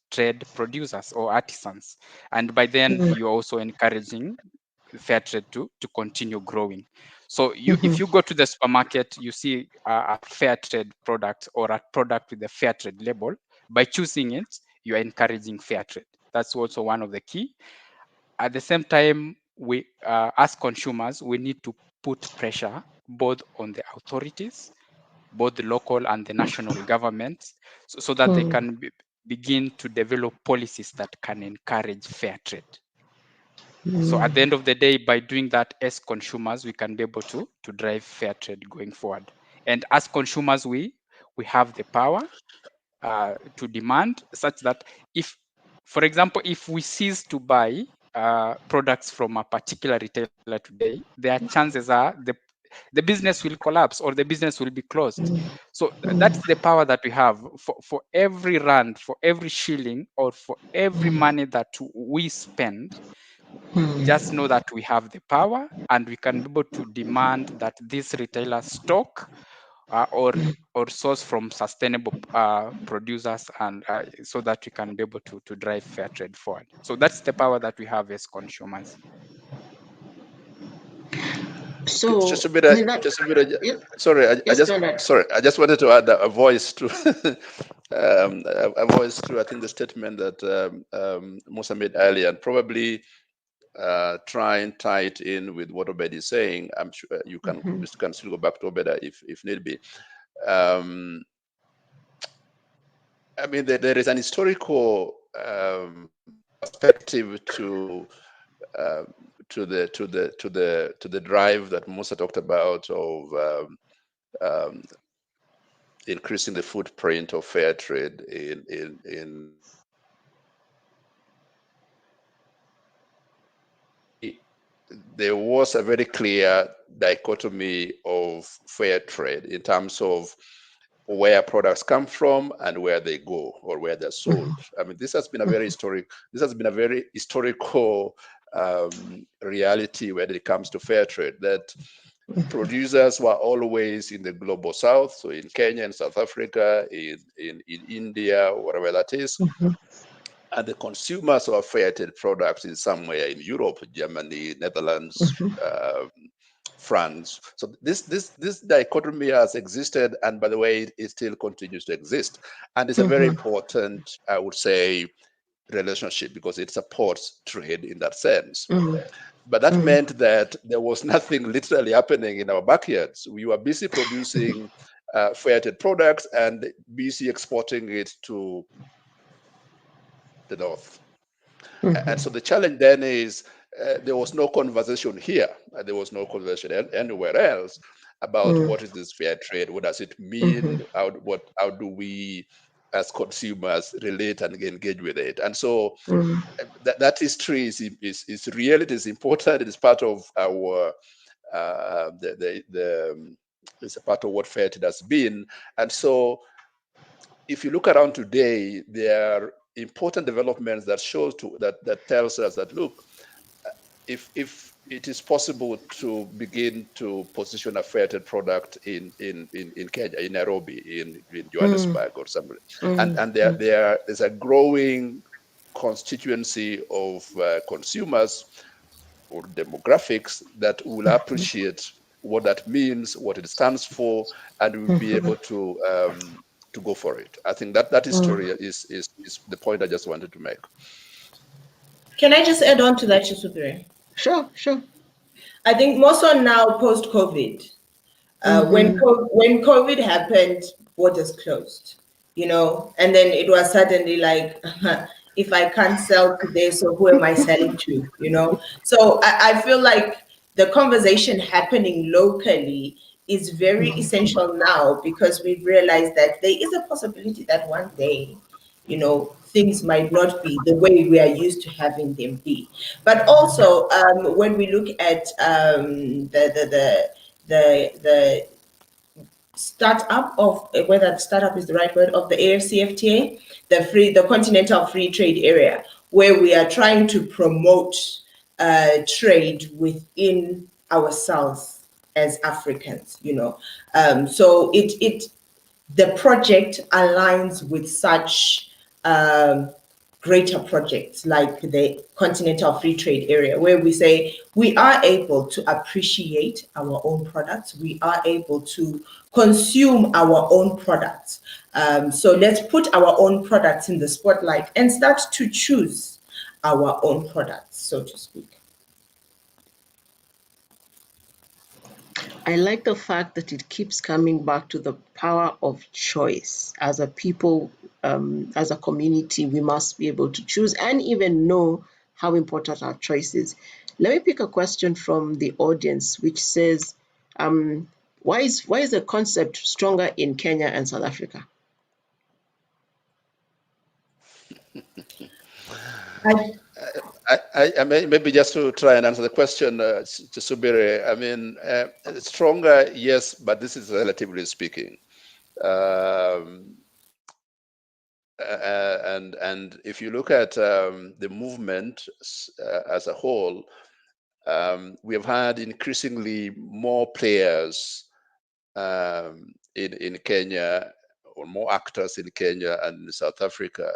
trade producers or artisans. And by then, you're also encouraging fair trade to continue growing. So if you go to the supermarket, you see a fair trade product or a product with a fair trade label. By choosing it, you are encouraging fair trade. That's also one of the key. At the same time, we, as consumers, we need to put pressure both on the authorities, both the local and the national governments, so that they can begin to develop policies that can encourage fair trade. So at the end of the day, by doing that as consumers, we can be able to drive fair trade going forward. And as consumers, we have the power to demand, such that if, for example, if we cease to buy products from a particular retailer today, their chances are the business will collapse or the business will be closed. So that's the power that we have. For every rand, for every shilling, or for every money that we spend, just know that we have the power, and we can be able to demand that these retailers stock or source from sustainable producers, and so that we can be able to drive fair trade forward. So that's the power that we have as consumers. So, Just a bit. yeah, Sorry, yes, go ahead. I just wanted to add a voice to a voice to, I think, the statement that Musa made earlier, and probably try and tie it in with what Obed is saying. I'm sure you can still go back to Obed if need be. I mean, there is an historical perspective to the drive that Musa talked about of increasing the footprint of fair trade in there was a very clear dichotomy of fair trade in terms of where products come from and where they go or where they're sold. I mean, this has been a very historical reality when it comes to fair trade, that producers were always in the global south, so in Kenya and South Africa, in India, wherever that is. And the consumers of fair trade products is somewhere in Europe, Germany, Netherlands, France. So this dichotomy has existed, and by the way, it still continues to exist. And it's a very important, I would say, relationship because it supports trade in that sense. But that meant that there was nothing literally happening in our backyards. We were busy producing fair trade products and busy exporting it to the north. And so the challenge then is there was no conversation here. There was no conversation anywhere else about what is this fair trade? What does it mean? How do we as consumers relate and engage with it? And so that history is real. It is important. It is part of our it's a part of what fair trade has been. And so if you look around today, there are important developments that shows that tells us that, look, if it is possible to begin to position a fair trade product in Kenya, in Nairobi, in Johannesburg or somewhere, and there's a growing constituency of consumers or demographics that will appreciate what that means, what it stands for, and will be able to go for it. I think that history is the point I just wanted to make. Can I just add on to that, Kyesubire? Sure. I think more so now post-COVID, when COVID happened, borders closed, and then it was suddenly like, if I can't sell today, so who am I selling to, So I feel like the conversation happening locally is very essential now because we've realized that there is a possibility that one day, things might not be the way we are used to having them be. But also, when we look at the startup of, whether startup is the right word, of the AFCFTA, the Continental Free Trade Area, where we are trying to promote trade within ourselves as Africans, so the project aligns with such greater projects like the Continental Free Trade Area, where we say we are able to appreciate our own products, we are able to consume our own products. So let's put our own products in the spotlight and start to choose our own products, so to speak. I like the fact that it keeps coming back to the power of choice. As a people, as a community, we must be able to choose and even know how important our choice is. Let me pick a question from the audience, which says, why is the concept stronger in Kenya and South Africa? I may, maybe just to try and answer the question, Kyesubire, I mean, stronger, yes, but this is relatively speaking. And if you look at the movement as a whole, we have had increasingly more players in Kenya, or more actors in Kenya and South Africa,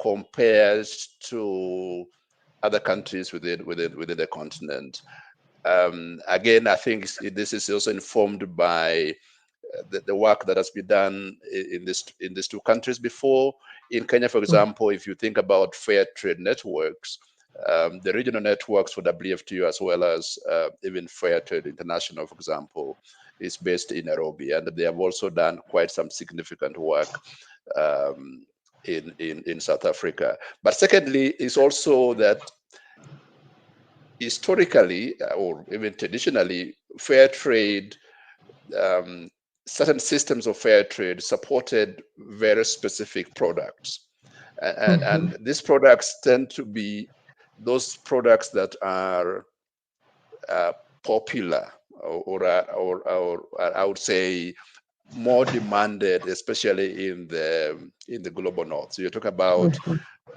compared to other countries within the continent. Again, I think this is also informed by the work that has been done in these two countries before. In Kenya, for example, if you think about fair trade networks, the regional networks for WFTO, as well as even Fair Trade International, for example, is based in Nairobi, and they have also done quite some significant work in South Africa. But secondly, is also that historically, or even traditionally, fair trade, certain systems of fair trade supported very specific products. And these products tend to be those products that are popular, or I would say more demanded, especially in the global north. So you talk about,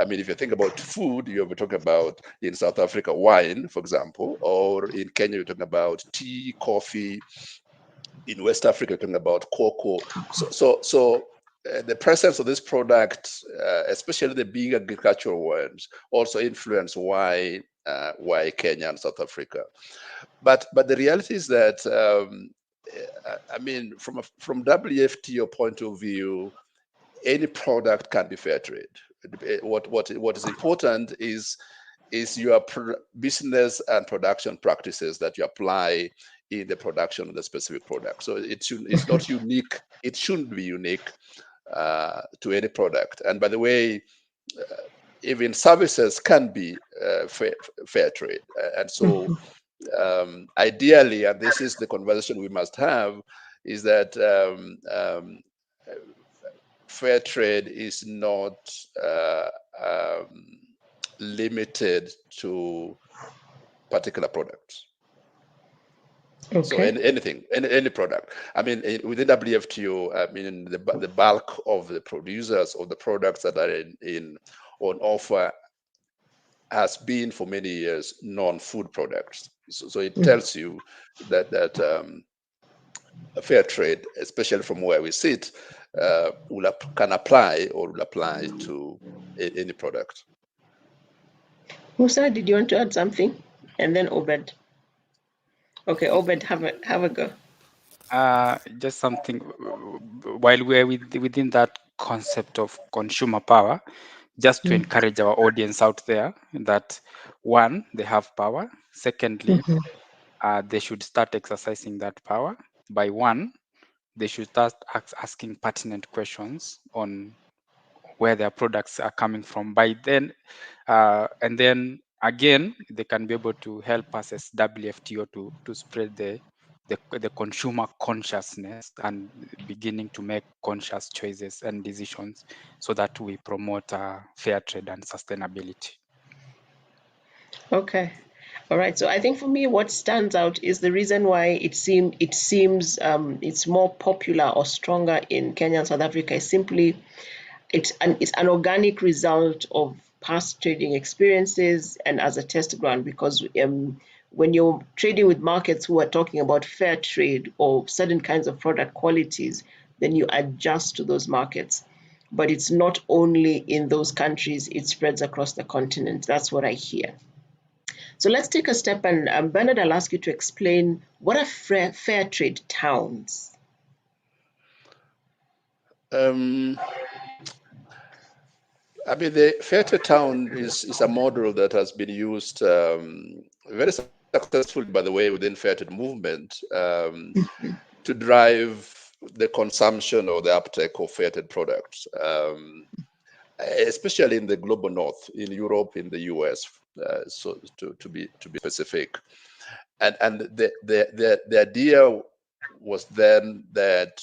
I mean, if you think about food, you're talking about in South Africa wine, for example, or in Kenya you're talking about tea, coffee. In West Africa, you're talking about cocoa. So the presence of this product, especially the big agricultural ones, also influence why Kenya and South Africa. But the reality is that I mean, from WFTO point of view, any product can be fair trade. What is important is your business and production practices that you apply in the production of the specific product. So it's not unique. It shouldn't be unique to any product. And by the way, even services can be fair trade. And so ideally, and this is the conversation we must have, is that fair trade is not limited to particular products. Okay. So any product. I mean, within WFTO, I mean, the bulk of the producers of the products that are on offer has been for many years non-food products. So it tells you that fair trade, especially from where we sit, can apply or will apply to any product. Musa, did you want to add something? And then Obed. Okay, Obed, have a go. Just something, while we're within that concept of consumer power, just to encourage our audience out there that, one, they have power. Secondly, they should start exercising that power. By one, they should start asking pertinent questions on where their products are coming from. By then, and then again, they can be able to help us as WFTO to spread the consumer consciousness and beginning to make conscious choices and decisions, so that we promote fair trade and sustainability. Okay. All right. So I think for me, what stands out is the reason why it seems it's more popular or stronger in Kenya and South Africa is simply it's an organic result of past trading experiences and as a test ground, because when you're trading with markets who are talking about fair trade or certain kinds of product qualities, then you adjust to those markets. But it's not only in those countries, it spreads across the continent. That's what I hear. So let's take a step, and Bernard, I'll ask you to explain what are fair trade towns. I mean, the fair trade town is a model that has been used very successfully, by the way, within fair trade movement to drive the consumption or the uptake of fair trade products, especially in the global north, in Europe, in the US, so to be specific. And the idea was then that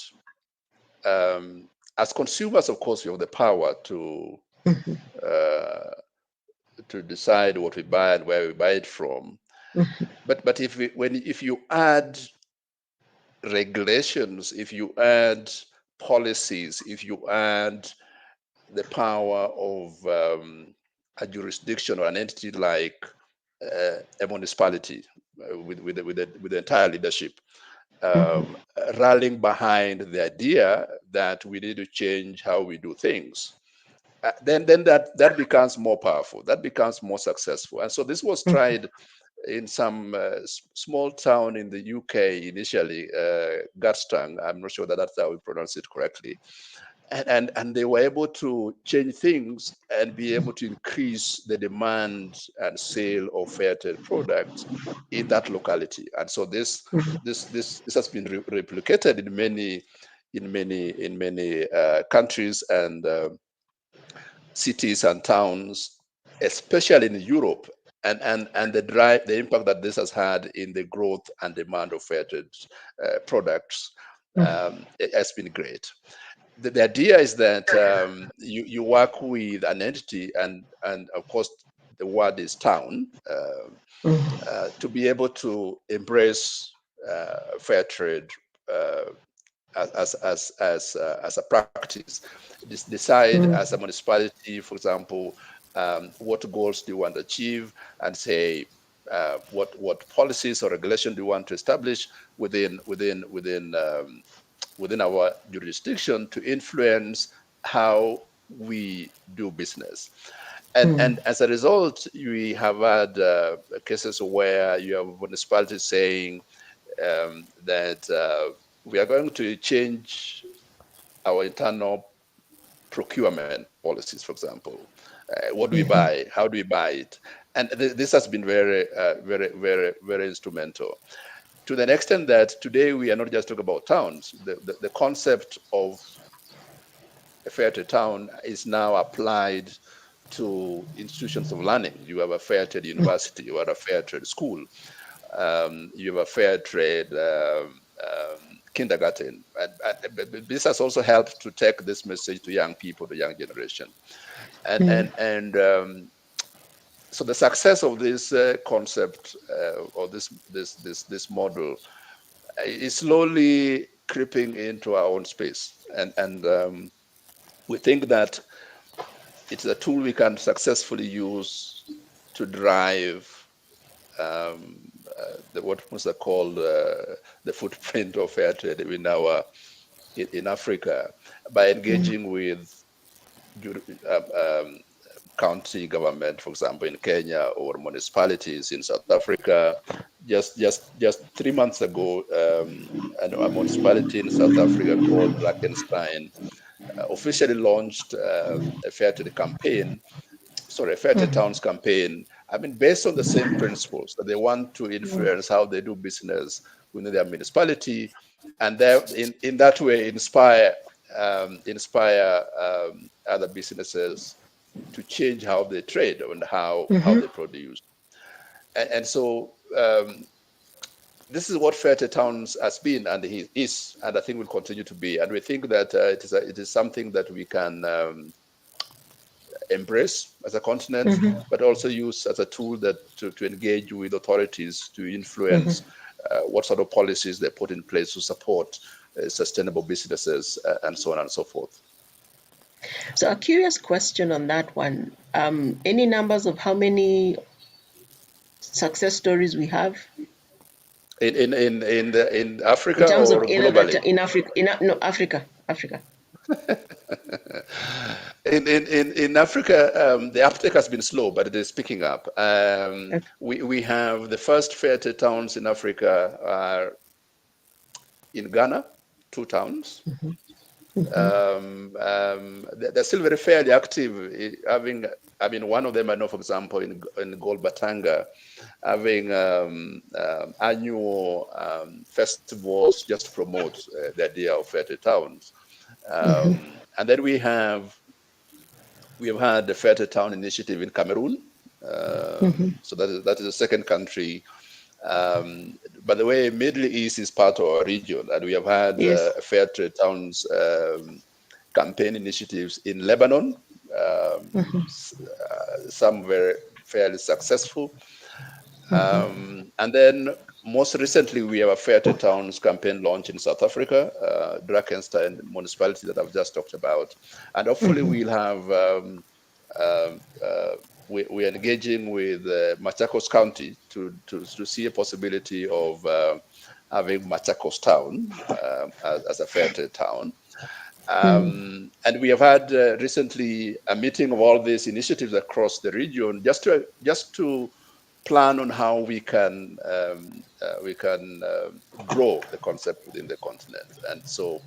as consumers, of course, we have the power to decide what we buy and where we buy it from. But if you add regulations, if you add policies, if you add the power of a jurisdiction or an entity like a municipality with the entire leadership rallying behind the idea that we need to change how we do things, then that becomes more powerful, that becomes more successful. And so this was tried in some small town in the UK initially, Garstang. I'm not sure that that's how we pronounce it correctly. and they were able to change things and be able to increase the demand and sale of fair trade products in that locality. And so this has been replicated in many countries and cities and towns, especially in Europe, and the impact that this has had in the growth and demand of fair trade products, it has been great. The idea is that you work with an entity, and of course the word is town, to be able to embrace fair trade as a practice. Decide as a municipality, for example, what goals do you want to achieve, and say what policies or regulation do you want to establish within our jurisdiction to influence how we do business. And as a result, we have had cases where you have municipalities saying that we are going to change our internal procurement policies, for example. What do we buy? How do we buy it? And this has been very, very instrumental, to the extent that today we are not just talking about towns. The concept of a fair trade town is now applied to institutions of learning. You have a fair trade university, you have a fair trade school, you have a fair trade kindergarten. And this has also helped to take this message to young people, the young generation. So the success of this concept or this model is slowly creeping into our own space, and we think that it's a tool we can successfully use to drive what Musa called the footprint of fair trade in Africa, by engaging with county government, for example, in Kenya, or municipalities in South Africa. Just 3 months ago, a municipality in South Africa called Drakenstein officially launched a fair trade campaign, a fair trade towns campaign. I mean, based on the same principles, that they want to influence how they do business within their municipality, and in that way inspire other businesses to change how they trade and how they produce. And so this is what fair trade towns has been, and is, and I think will continue to be. And we think that it is something that we can embrace as a continent, but also use as a tool to engage with authorities to influence what sort of policies they put in place to support sustainable businesses, and so on and so forth. So a curious question on that one. Any numbers of how many success stories we have? In Africa, in terms or of globally? In Africa, Africa. In Africa, the uptake has been slow, but it is picking up. Okay. We have the first fair trade towns in Africa are in Ghana, 2 towns. They're still very fairly active. One of them I know, for example, in Golbatanga, having annual festivals just to promote the idea of fair trade towns. And then we have had the Fair Trade Town initiative in Cameroon. So that is the second country. By the way, Middle East is part of our region, and we have had Fair Trade Towns campaign initiatives in Lebanon. Some were fairly successful. And then most recently, we have a Fair Trade Towns campaign launch in South Africa, Drakenstein municipality that I've just talked about. And hopefully we'll have, we're engaging with Machakos County to see a possibility of having Machakos Town as a fair trade town. And we have had recently a meeting of all these initiatives across the region, just to plan on how we can grow the concept within the continent. And so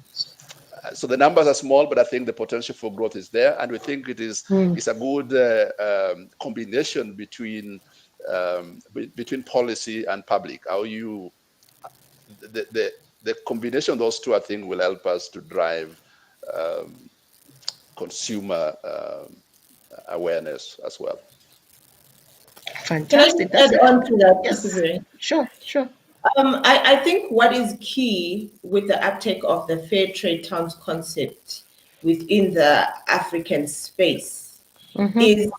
So the numbers are small, but I think the potential for growth is there, and we think it is it's a good combination between policy and public. How you the combination of those two, I think, will help us to drive consumer awareness as well. Fantastic. Can I add on to that? Yes. Sure. I think what is key with the uptake of the fair trade towns concept within the African space is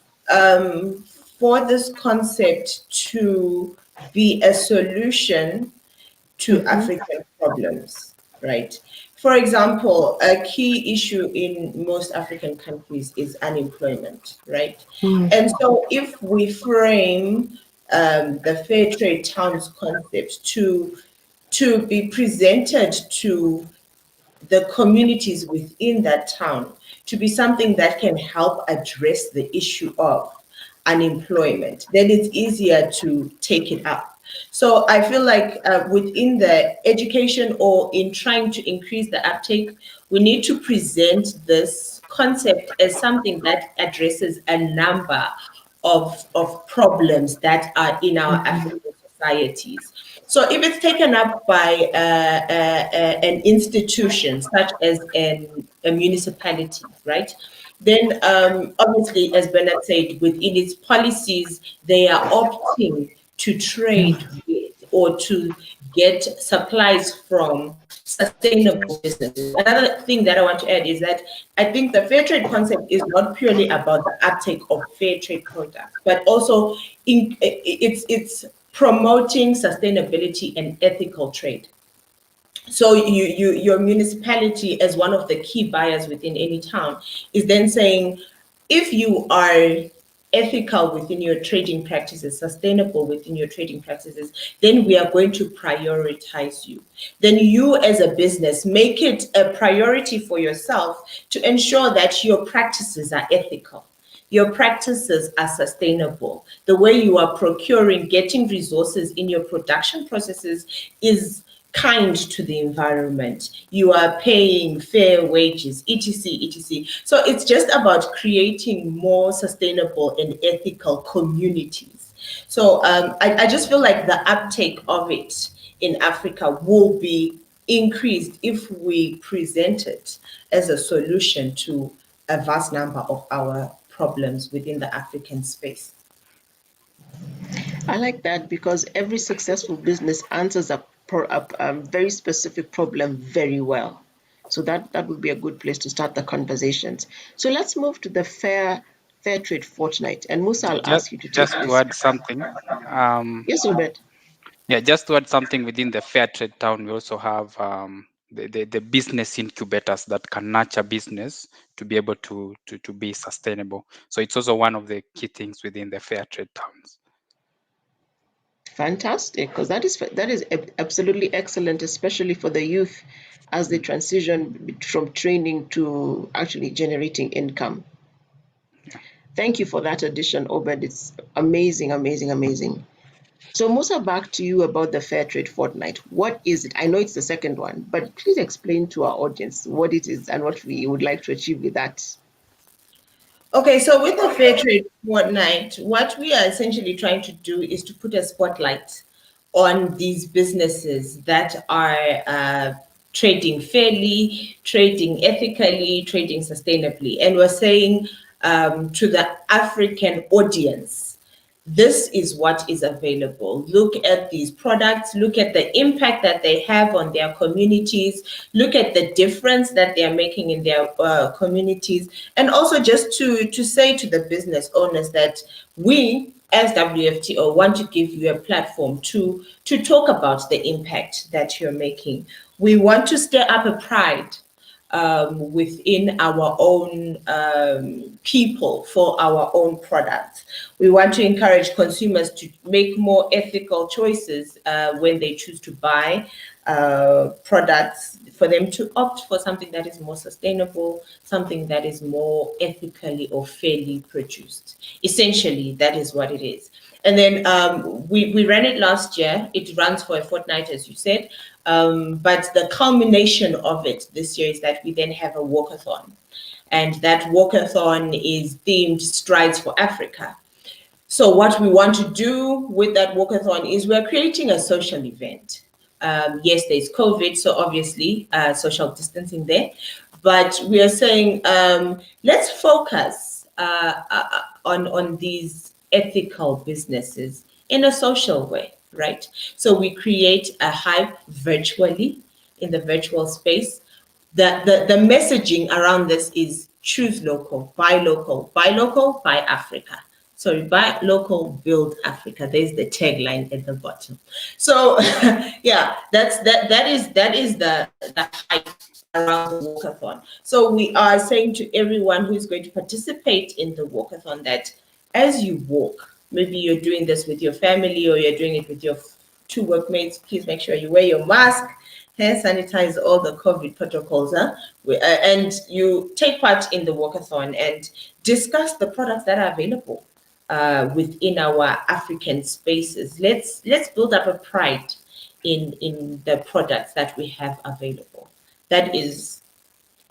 for this concept to be a solution to African problems, right? For example, a key issue in most African countries is unemployment, right? And so if we frame the fair trade towns concept to be presented to the communities within that town, to be something that can help address the issue of unemployment, then it's easier to take it up. So I feel like within the education or in trying to increase the uptake, we need to present this concept as something that addresses a number of problems that are in our African societies. So if it's taken up by an institution such as a municipality, right? Then obviously, as Bernard said, within its policies, they are opting to trade with or to get supplies from sustainable businesses. Another thing that I want to add is that I think the fair trade concept is not purely about the uptake of fair trade products, but also it's promoting sustainability and ethical trade. So your municipality, as one of the key buyers within any town, is then saying, if you are ethical within your trading practices, sustainable within your trading practices, then we are going to prioritize you. Then you as a business make it a priority for yourself to ensure that your practices are ethical. Your practices are sustainable. The way you are procuring, getting resources in your production processes is kind to the environment. You are paying fair wages, etc., etc. So it's just about creating more sustainable and ethical communities. So I just feel like the uptake of it in Africa will be increased if we present it as a solution to a vast number of our problems within the African space. I like that because every successful business answers a very specific problem very well. So that would be a good place to start the conversations. So let's move to the fair trade fortnight. And Musa, I'll ask you to just take to this. add something. Yes, Obed. Yeah, just to add something within the fair trade town, we also have the business incubators that can nurture business to be able to be sustainable. So it's also one of the key things within the fair trade towns. Fantastic, because that is absolutely excellent, especially for the youth as they transition from training to actually generating income. Thank you for that addition, Obed. It's amazing, amazing, amazing. So Musa, back to you about the Fair Trade Fortnight. What is it? I know it's the second one, but please explain to our audience what it is and what we would like to achieve with that. Okay, so with the Fair Trade Fortnight, what we are essentially trying to do is to put a spotlight on these businesses that are trading fairly, trading ethically, trading sustainably. And we're saying to the African audience, this is what is available. Look at these products, look at the impact that they have on their communities, look at the difference that they are making in their communities, and also just to say to the business owners that we, as WFTO, want to give you a platform to talk about the impact that you're making. We want to stir up a pride within our own people for our own products. We want to encourage consumers to make more ethical choices when they choose to buy products, for them to opt for something that is more sustainable, something that is more ethically or fairly produced. Essentially, that is what it is. And then we ran it last year. It runs for a fortnight, as you said. But the culmination of it this year is that we then have a walkathon. And that walkathon is themed Strides for Africa. So what we want to do with that walkathon is we're creating a social event. Yes, there's COVID, so obviously social distancing there. But we are saying let's focus on these ethical businesses in a social way, right? So we create a hype virtually in the virtual space. The messaging around this is choose local, buy local, buy local, buy Africa. Sorry, buy local, build Africa. There's the tagline at the bottom. So yeah, that is the hype around the walkathon. So we are saying to everyone who is going to participate in the walkathon that as you walk, maybe you're doing this with your family or you're doing it with your two workmates, please make sure you wear your mask, hand sanitize, all the COVID protocols, and you take part in the walkathon and discuss the products that are available within our African spaces. Let's build up a pride in the products that we have available. That is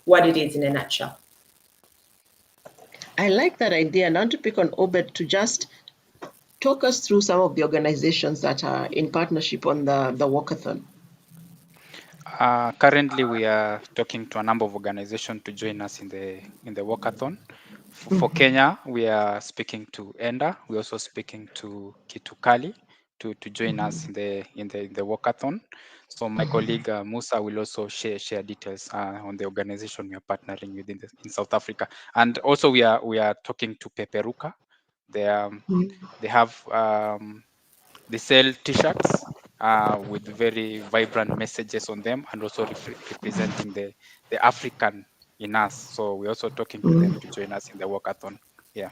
what it is in a nutshell. I like that idea. And I want to pick on Obed to just talk us through some of the organizations that are in partnership on the walkathon. Currently, we are talking to a number of organizations to join us in the walkathon. For Kenya, we are speaking to ENDA. We're also speaking to Kitukali to join us in the walkathon. So my colleague Musa will also share details on the organization we are partnering with in South Africa. And also we are talking to Peperuka. They have they sell T-shirts with very vibrant messages on them, and also representing the African in us. So we're also talking to them to join us in the walkathon. Yeah.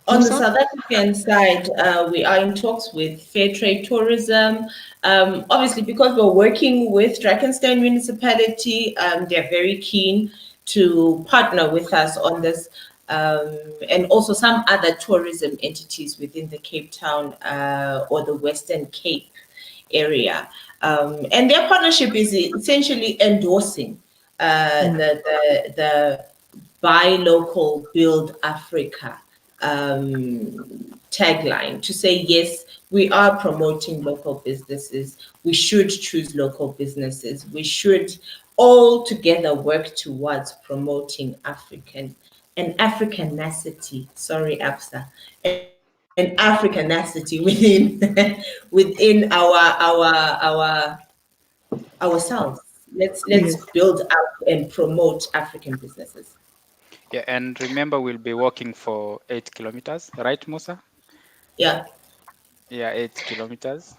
On the Musa? South African side, we are in talks with Fair Trade Tourism. Obviously, because we're working with Drakenstein Municipality, they're very keen to partner with us on this, and also some other tourism entities within the Cape Town or the Western Cape area. And their partnership is essentially endorsing the Buy Local, Build Africa tagline to say, yes, we are promoting local businesses. We should choose local businesses. We should all together work towards promoting Africanacity. Sorry, Absa. An Africanacity within ourselves. Let's build up and promote African businesses. Yeah, and remember, we'll be walking for 8 kilometers, right, Musa? Yeah. Yeah, 8 kilometers.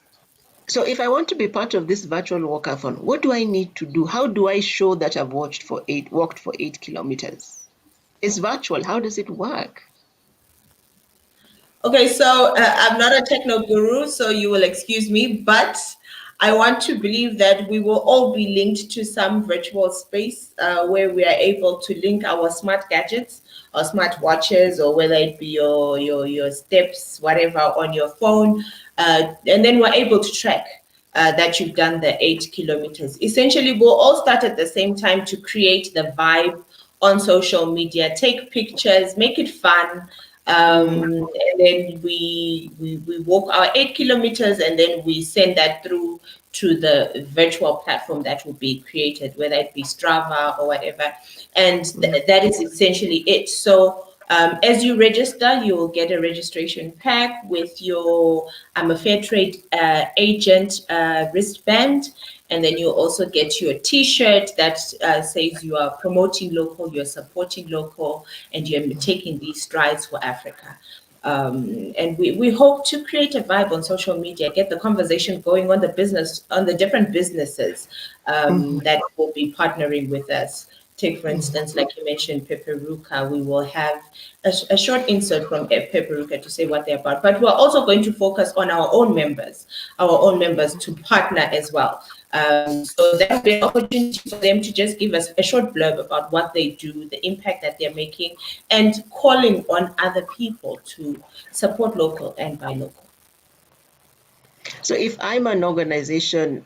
So if I want to be part of this virtual walkathon, what do I need to do? How do I show that I've walked for 8 kilometers? It's virtual. How does it work? Okay, so I'm not a techno guru, so you will excuse me, but I want to believe that we will all be linked to some virtual space where we are able to link our smart gadgets or smart watches, or whether it be your steps, whatever, on your phone, and then we're able to track that you've done the 8 kilometers. Essentially, we'll all start at the same time to create the vibe on social media, take pictures, make it fun. And then we walk our 8 kilometers, and then we send that through to the virtual platform that will be created, whether it be Strava or whatever. And that is essentially it. So as you register, you will get a registration pack with your I'm a Fair Trade agent wristband. And then you'll also get your T-shirt that says you are promoting local, you're supporting local, and you're taking these strides for Africa. And we hope to create a vibe on social media, get the conversation going on the different businesses that will be partnering with us Take, for instance, like you mentioned, Peperuka, we will have a short insert from Peperuka to say what they're about. But we're also going to focus on our own members to partner as well. So that will be an opportunity for them to just give us a short blurb about what they do, the impact that they're making, and calling on other people to support local and buy local. So if I'm an organization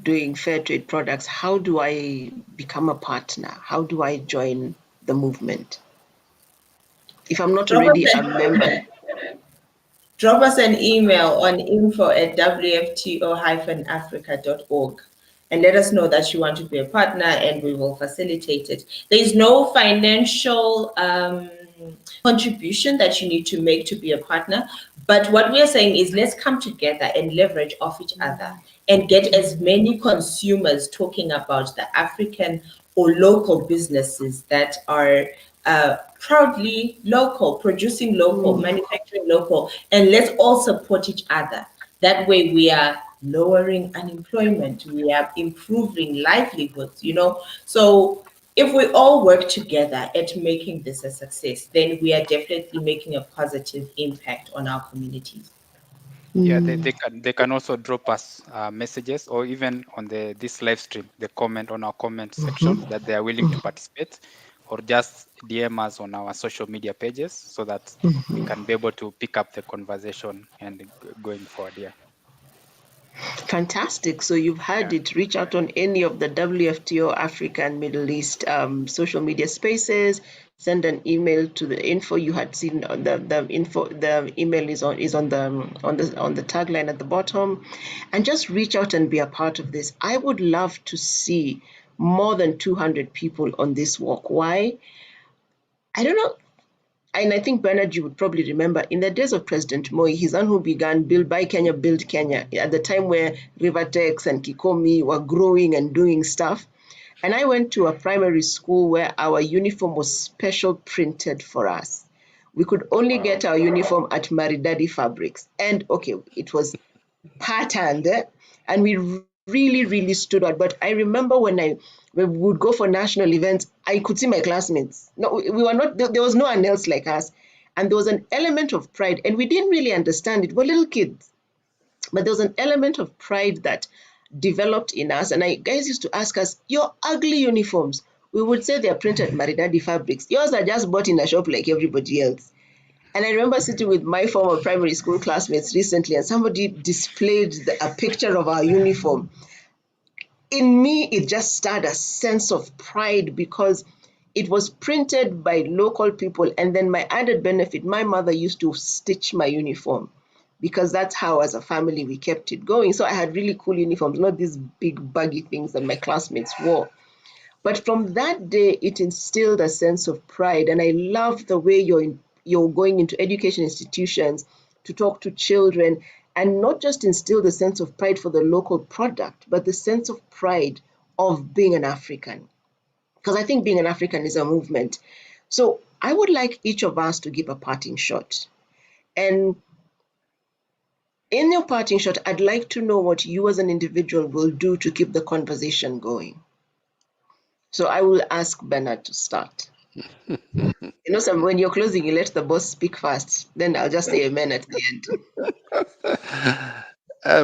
doing fair trade products, how do I become a partner? How do I join the movement? If I'm not already a member. Drop us an email on info@wfto-africa.org and let us know that you want to be a partner and we will facilitate it. There is no financial contribution that you need to make to be a partner. But what we're saying is let's come together and leverage off each other and get as many consumers talking about the African or local businesses that are proudly local, producing local, manufacturing local, and let's all support each other. That way we are lowering unemployment, we are improving livelihoods, So if we all work together at making this a success, then we are definitely making a positive impact on our communities. Yeah, they can also drop us messages, or even on this live stream, the comment on our comment section that they are willing to participate, or just DM us on our social media pages so that we can be able to pick up the conversation and going forward. Yeah. Fantastic. So you've heard it. Reach out on any of the WFTO Africa and Middle East social media spaces. Send an email to the info you had seen on the info. The email is on the tagline at the bottom, and just reach out and be a part of this. I would love to see more than 200 people on this walk. Why? I don't know. And I think, Bernard, you would probably remember in the days of President Moi, his son who began Buy Kenya, Build Kenya, at the time where Rivertex and Kikomi were growing and doing stuff. And I went to a primary school where our uniform was special printed for us. We could only get our uniform at Maridadi Fabrics. And okay, it was patterned, and we really, really stood out. But I remember when we would go for national events, I could see my classmates. No, we were not, there was no one else like us. And there was an element of pride, and we didn't really understand it. We're little kids. But there was an element of pride that developed in us. And guys used to ask us, your ugly uniforms. We would say they're printed Maridadi Fabrics. Yours are just bought in a shop like everybody else. And I remember sitting with my former primary school classmates recently, and somebody displayed a picture of our uniform. In me, it just stirred a sense of pride because it was printed by local people. And then my added benefit, my mother used to stitch my uniform because that's how, as a family, we kept it going. So I had really cool uniforms, not these big baggy things that my classmates wore. But from that day, it instilled a sense of pride. And I love the way you're going into education institutions to talk to children and not just instill the sense of pride for the local product, but the sense of pride of being an African. Because I think being an African is a movement. So I would like each of us to give a parting shot. And in your parting shot, I'd like to know what you as an individual will do to keep the conversation going. So I will ask Bernard to start. When you're closing, you let the boss speak first. Then I'll just say amen at the end.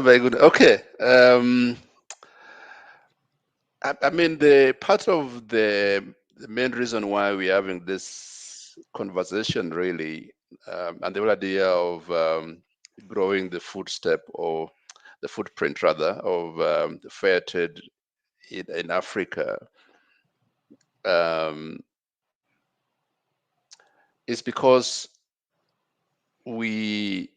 Very good. Okay. I mean, the part of the main reason why we're having this conversation really, and the whole idea of growing the footstep or the footprint rather of the fair trade in Africa is because we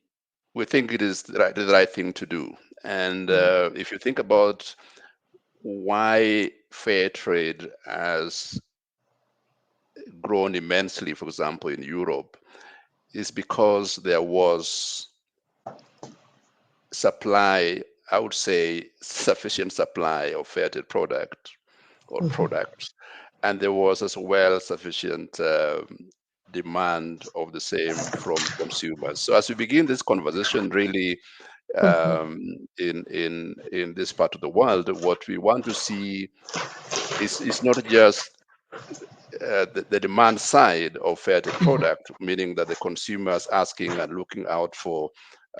think it is the right thing to do. And if you think about why fair trade has grown immensely, for example, in Europe, is because there was supply, I would say sufficient supply of fair trade product or products, and there was as well sufficient demand of the same from consumers. So as we begin this conversation, really in this part of the world, what we want to see is not just the demand side of fair trade product, meaning that the consumers asking and looking out for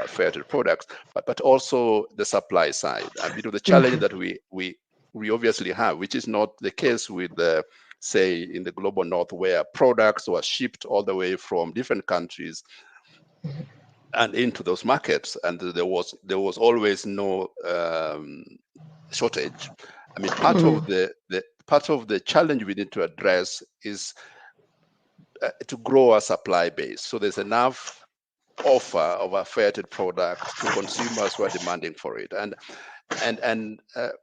fair trade products, but also the supply side. And the challenge that we obviously have, which is not the case with say in the global north, where products were shipped all the way from different countries and into those markets, and there was always no shortage. I mean, part of the challenge we need to address is to grow our supply base, so there's enough offer of a fair trade product to consumers who are demanding for it. And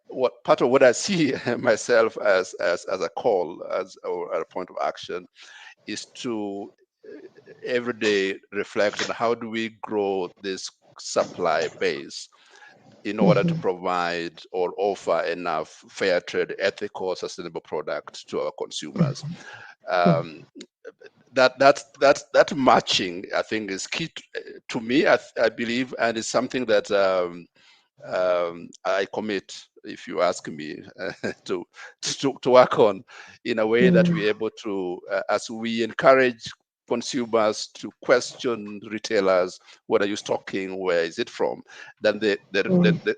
what part of what I see myself as a call or a point of action is to every day reflect on how do we grow this supply base in order to provide or offer enough fair trade, ethical, sustainable products to our consumers. That matching, I think, is key to me. I believe, and it's something that I commit, if you ask me, to work on in a way that we're able to, as we encourage consumers to question retailers, what are you stocking, where is it from? Then the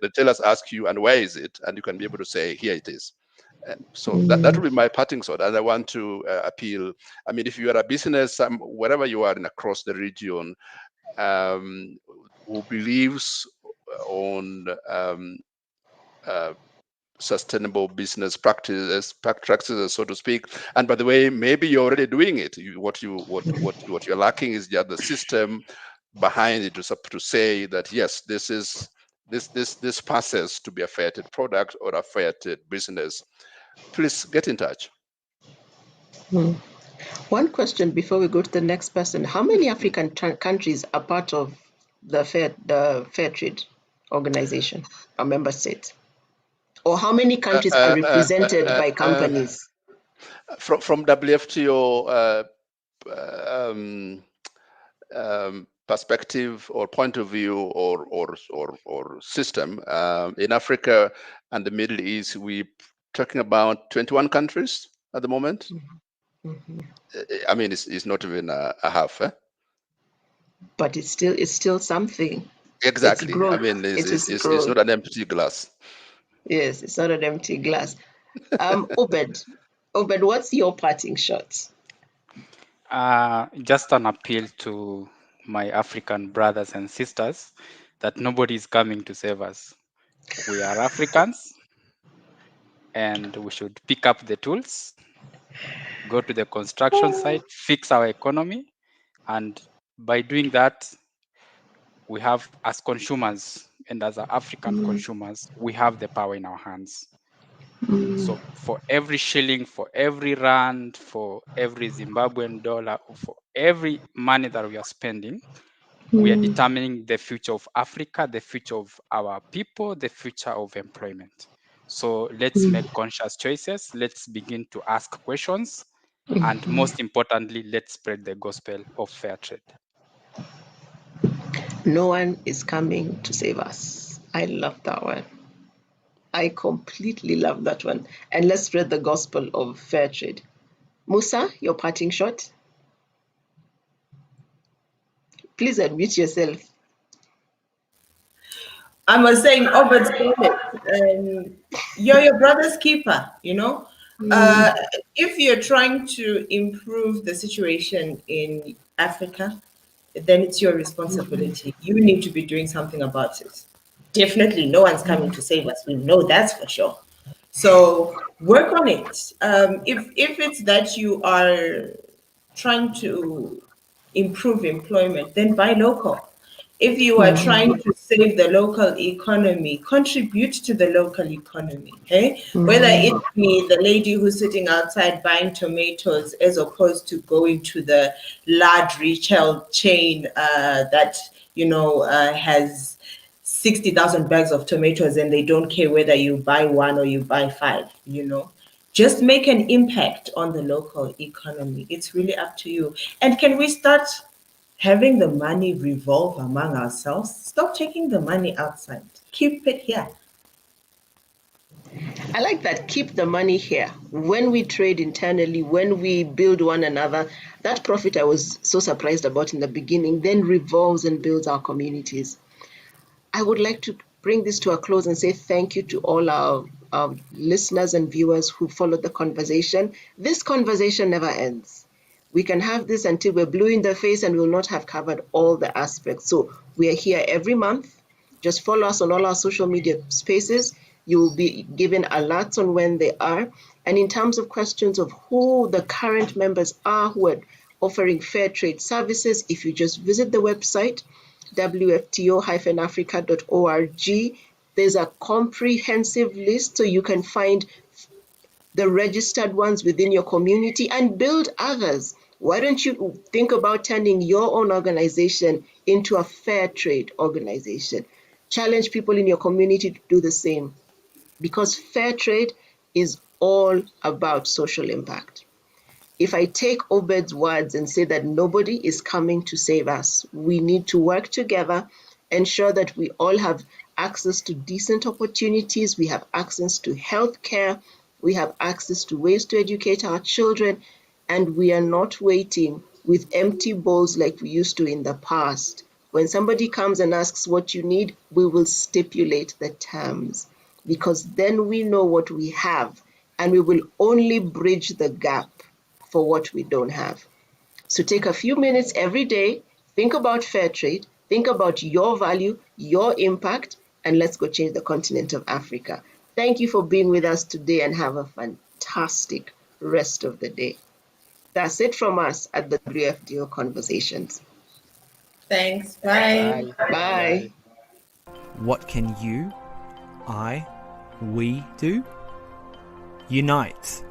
retailers ask you, and where is it? And you can be able to say, here it is. So that will be my parting shot. And I want to appeal. I mean, if you are a business, wherever you are across the region, who believes on sustainable business practices, so to speak. And by the way, maybe you're already doing it. What you're lacking is just the system behind it to say that yes, this passes to be a fair trade product or a fair trade business. Please get in touch. One question before we go to the next person: how many African countries are part of the fair trade organization, a member state? Or how many countries are represented by companies? From WFTO perspective or point of view or system, in Africa and the Middle East, we're talking about 21 countries at the moment. I mean, it's not even a half. But it's still something. Exactly. I mean, it's not an empty glass. Yes, it's not an empty glass. Obed, what's your parting shot? Just an appeal to my African brothers and sisters that nobody is coming to save us. We are Africans, and we should pick up the tools, go to the construction site, fix our economy, and by doing that, we have, as consumers and as African consumers, we have the power in our hands. So for every shilling, for every rand, for every Zimbabwean dollar, for every money that we are spending, we are determining the future of Africa, the future of our people, the future of employment. So let's make conscious choices. Let's begin to ask questions. And most importantly, let's spread the gospel of fair trade. No one is coming to save us. I love that one. I completely love that one. And let's spread the gospel of fair trade. Musa, your parting shot? Please admit yourself. I was saying, Obed, you're your brother's keeper, you know? If you're trying to improve the situation in Africa, then it's your responsibility. You need to be doing something about it. Definitely, no one's coming to save us. We know that's for sure. So work on it. If it's that you are trying to improve employment, then buy local. If you are trying to save the local economy, contribute to the local economy, okay? Whether it be the lady who's sitting outside buying tomatoes as opposed to going to the large retail chain that, has 60,000 bags of tomatoes and they don't care whether you buy one or you buy five, Just make an impact on the local economy. It's really up to you. And can we start having the money revolve among ourselves? Stop taking the money outside. Keep it here. I like that. Keep the money here. When we trade internally, when we build one another, that profit I was so surprised about in the beginning then revolves and builds our communities. I would like to bring this to a close and say thank you to all our listeners and viewers who followed the conversation. This conversation never ends. We can have this until we're blue in the face and we'll not have covered all the aspects. So we are here every month. Just follow us on all our social media spaces. You will be given alerts on when they are. And in terms of questions of who the current members are who are offering fair trade services, if you just visit the website, WFTO-africa.org, there's a comprehensive list so you can find the registered ones within your community and build others. Why don't you think about turning your own organization into a fair trade organization? Challenge people in your community to do the same, because fair trade is all about social impact. If I take Obed's words and say that nobody is coming to save us, we need to work together, ensure that we all have access to decent opportunities, we have access to health care, we have access to ways to educate our children, and we are not waiting with empty bowls like we used to in the past. When somebody comes and asks what you need, we will stipulate the terms, because then we know what we have, and we will only bridge the gap for what we don't have. So take a few minutes every day, think about fair trade, think about your value, your impact, and let's go change the continent of Africa. Thank you for being with us today and have a fantastic rest of the day. That's it from us at the WFTO Conversations. Thanks. Bye. Bye. What can you, I, we do? Unite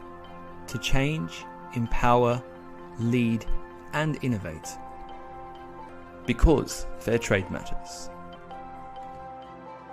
to change, empower, lead, and innovate. Because fair trade matters.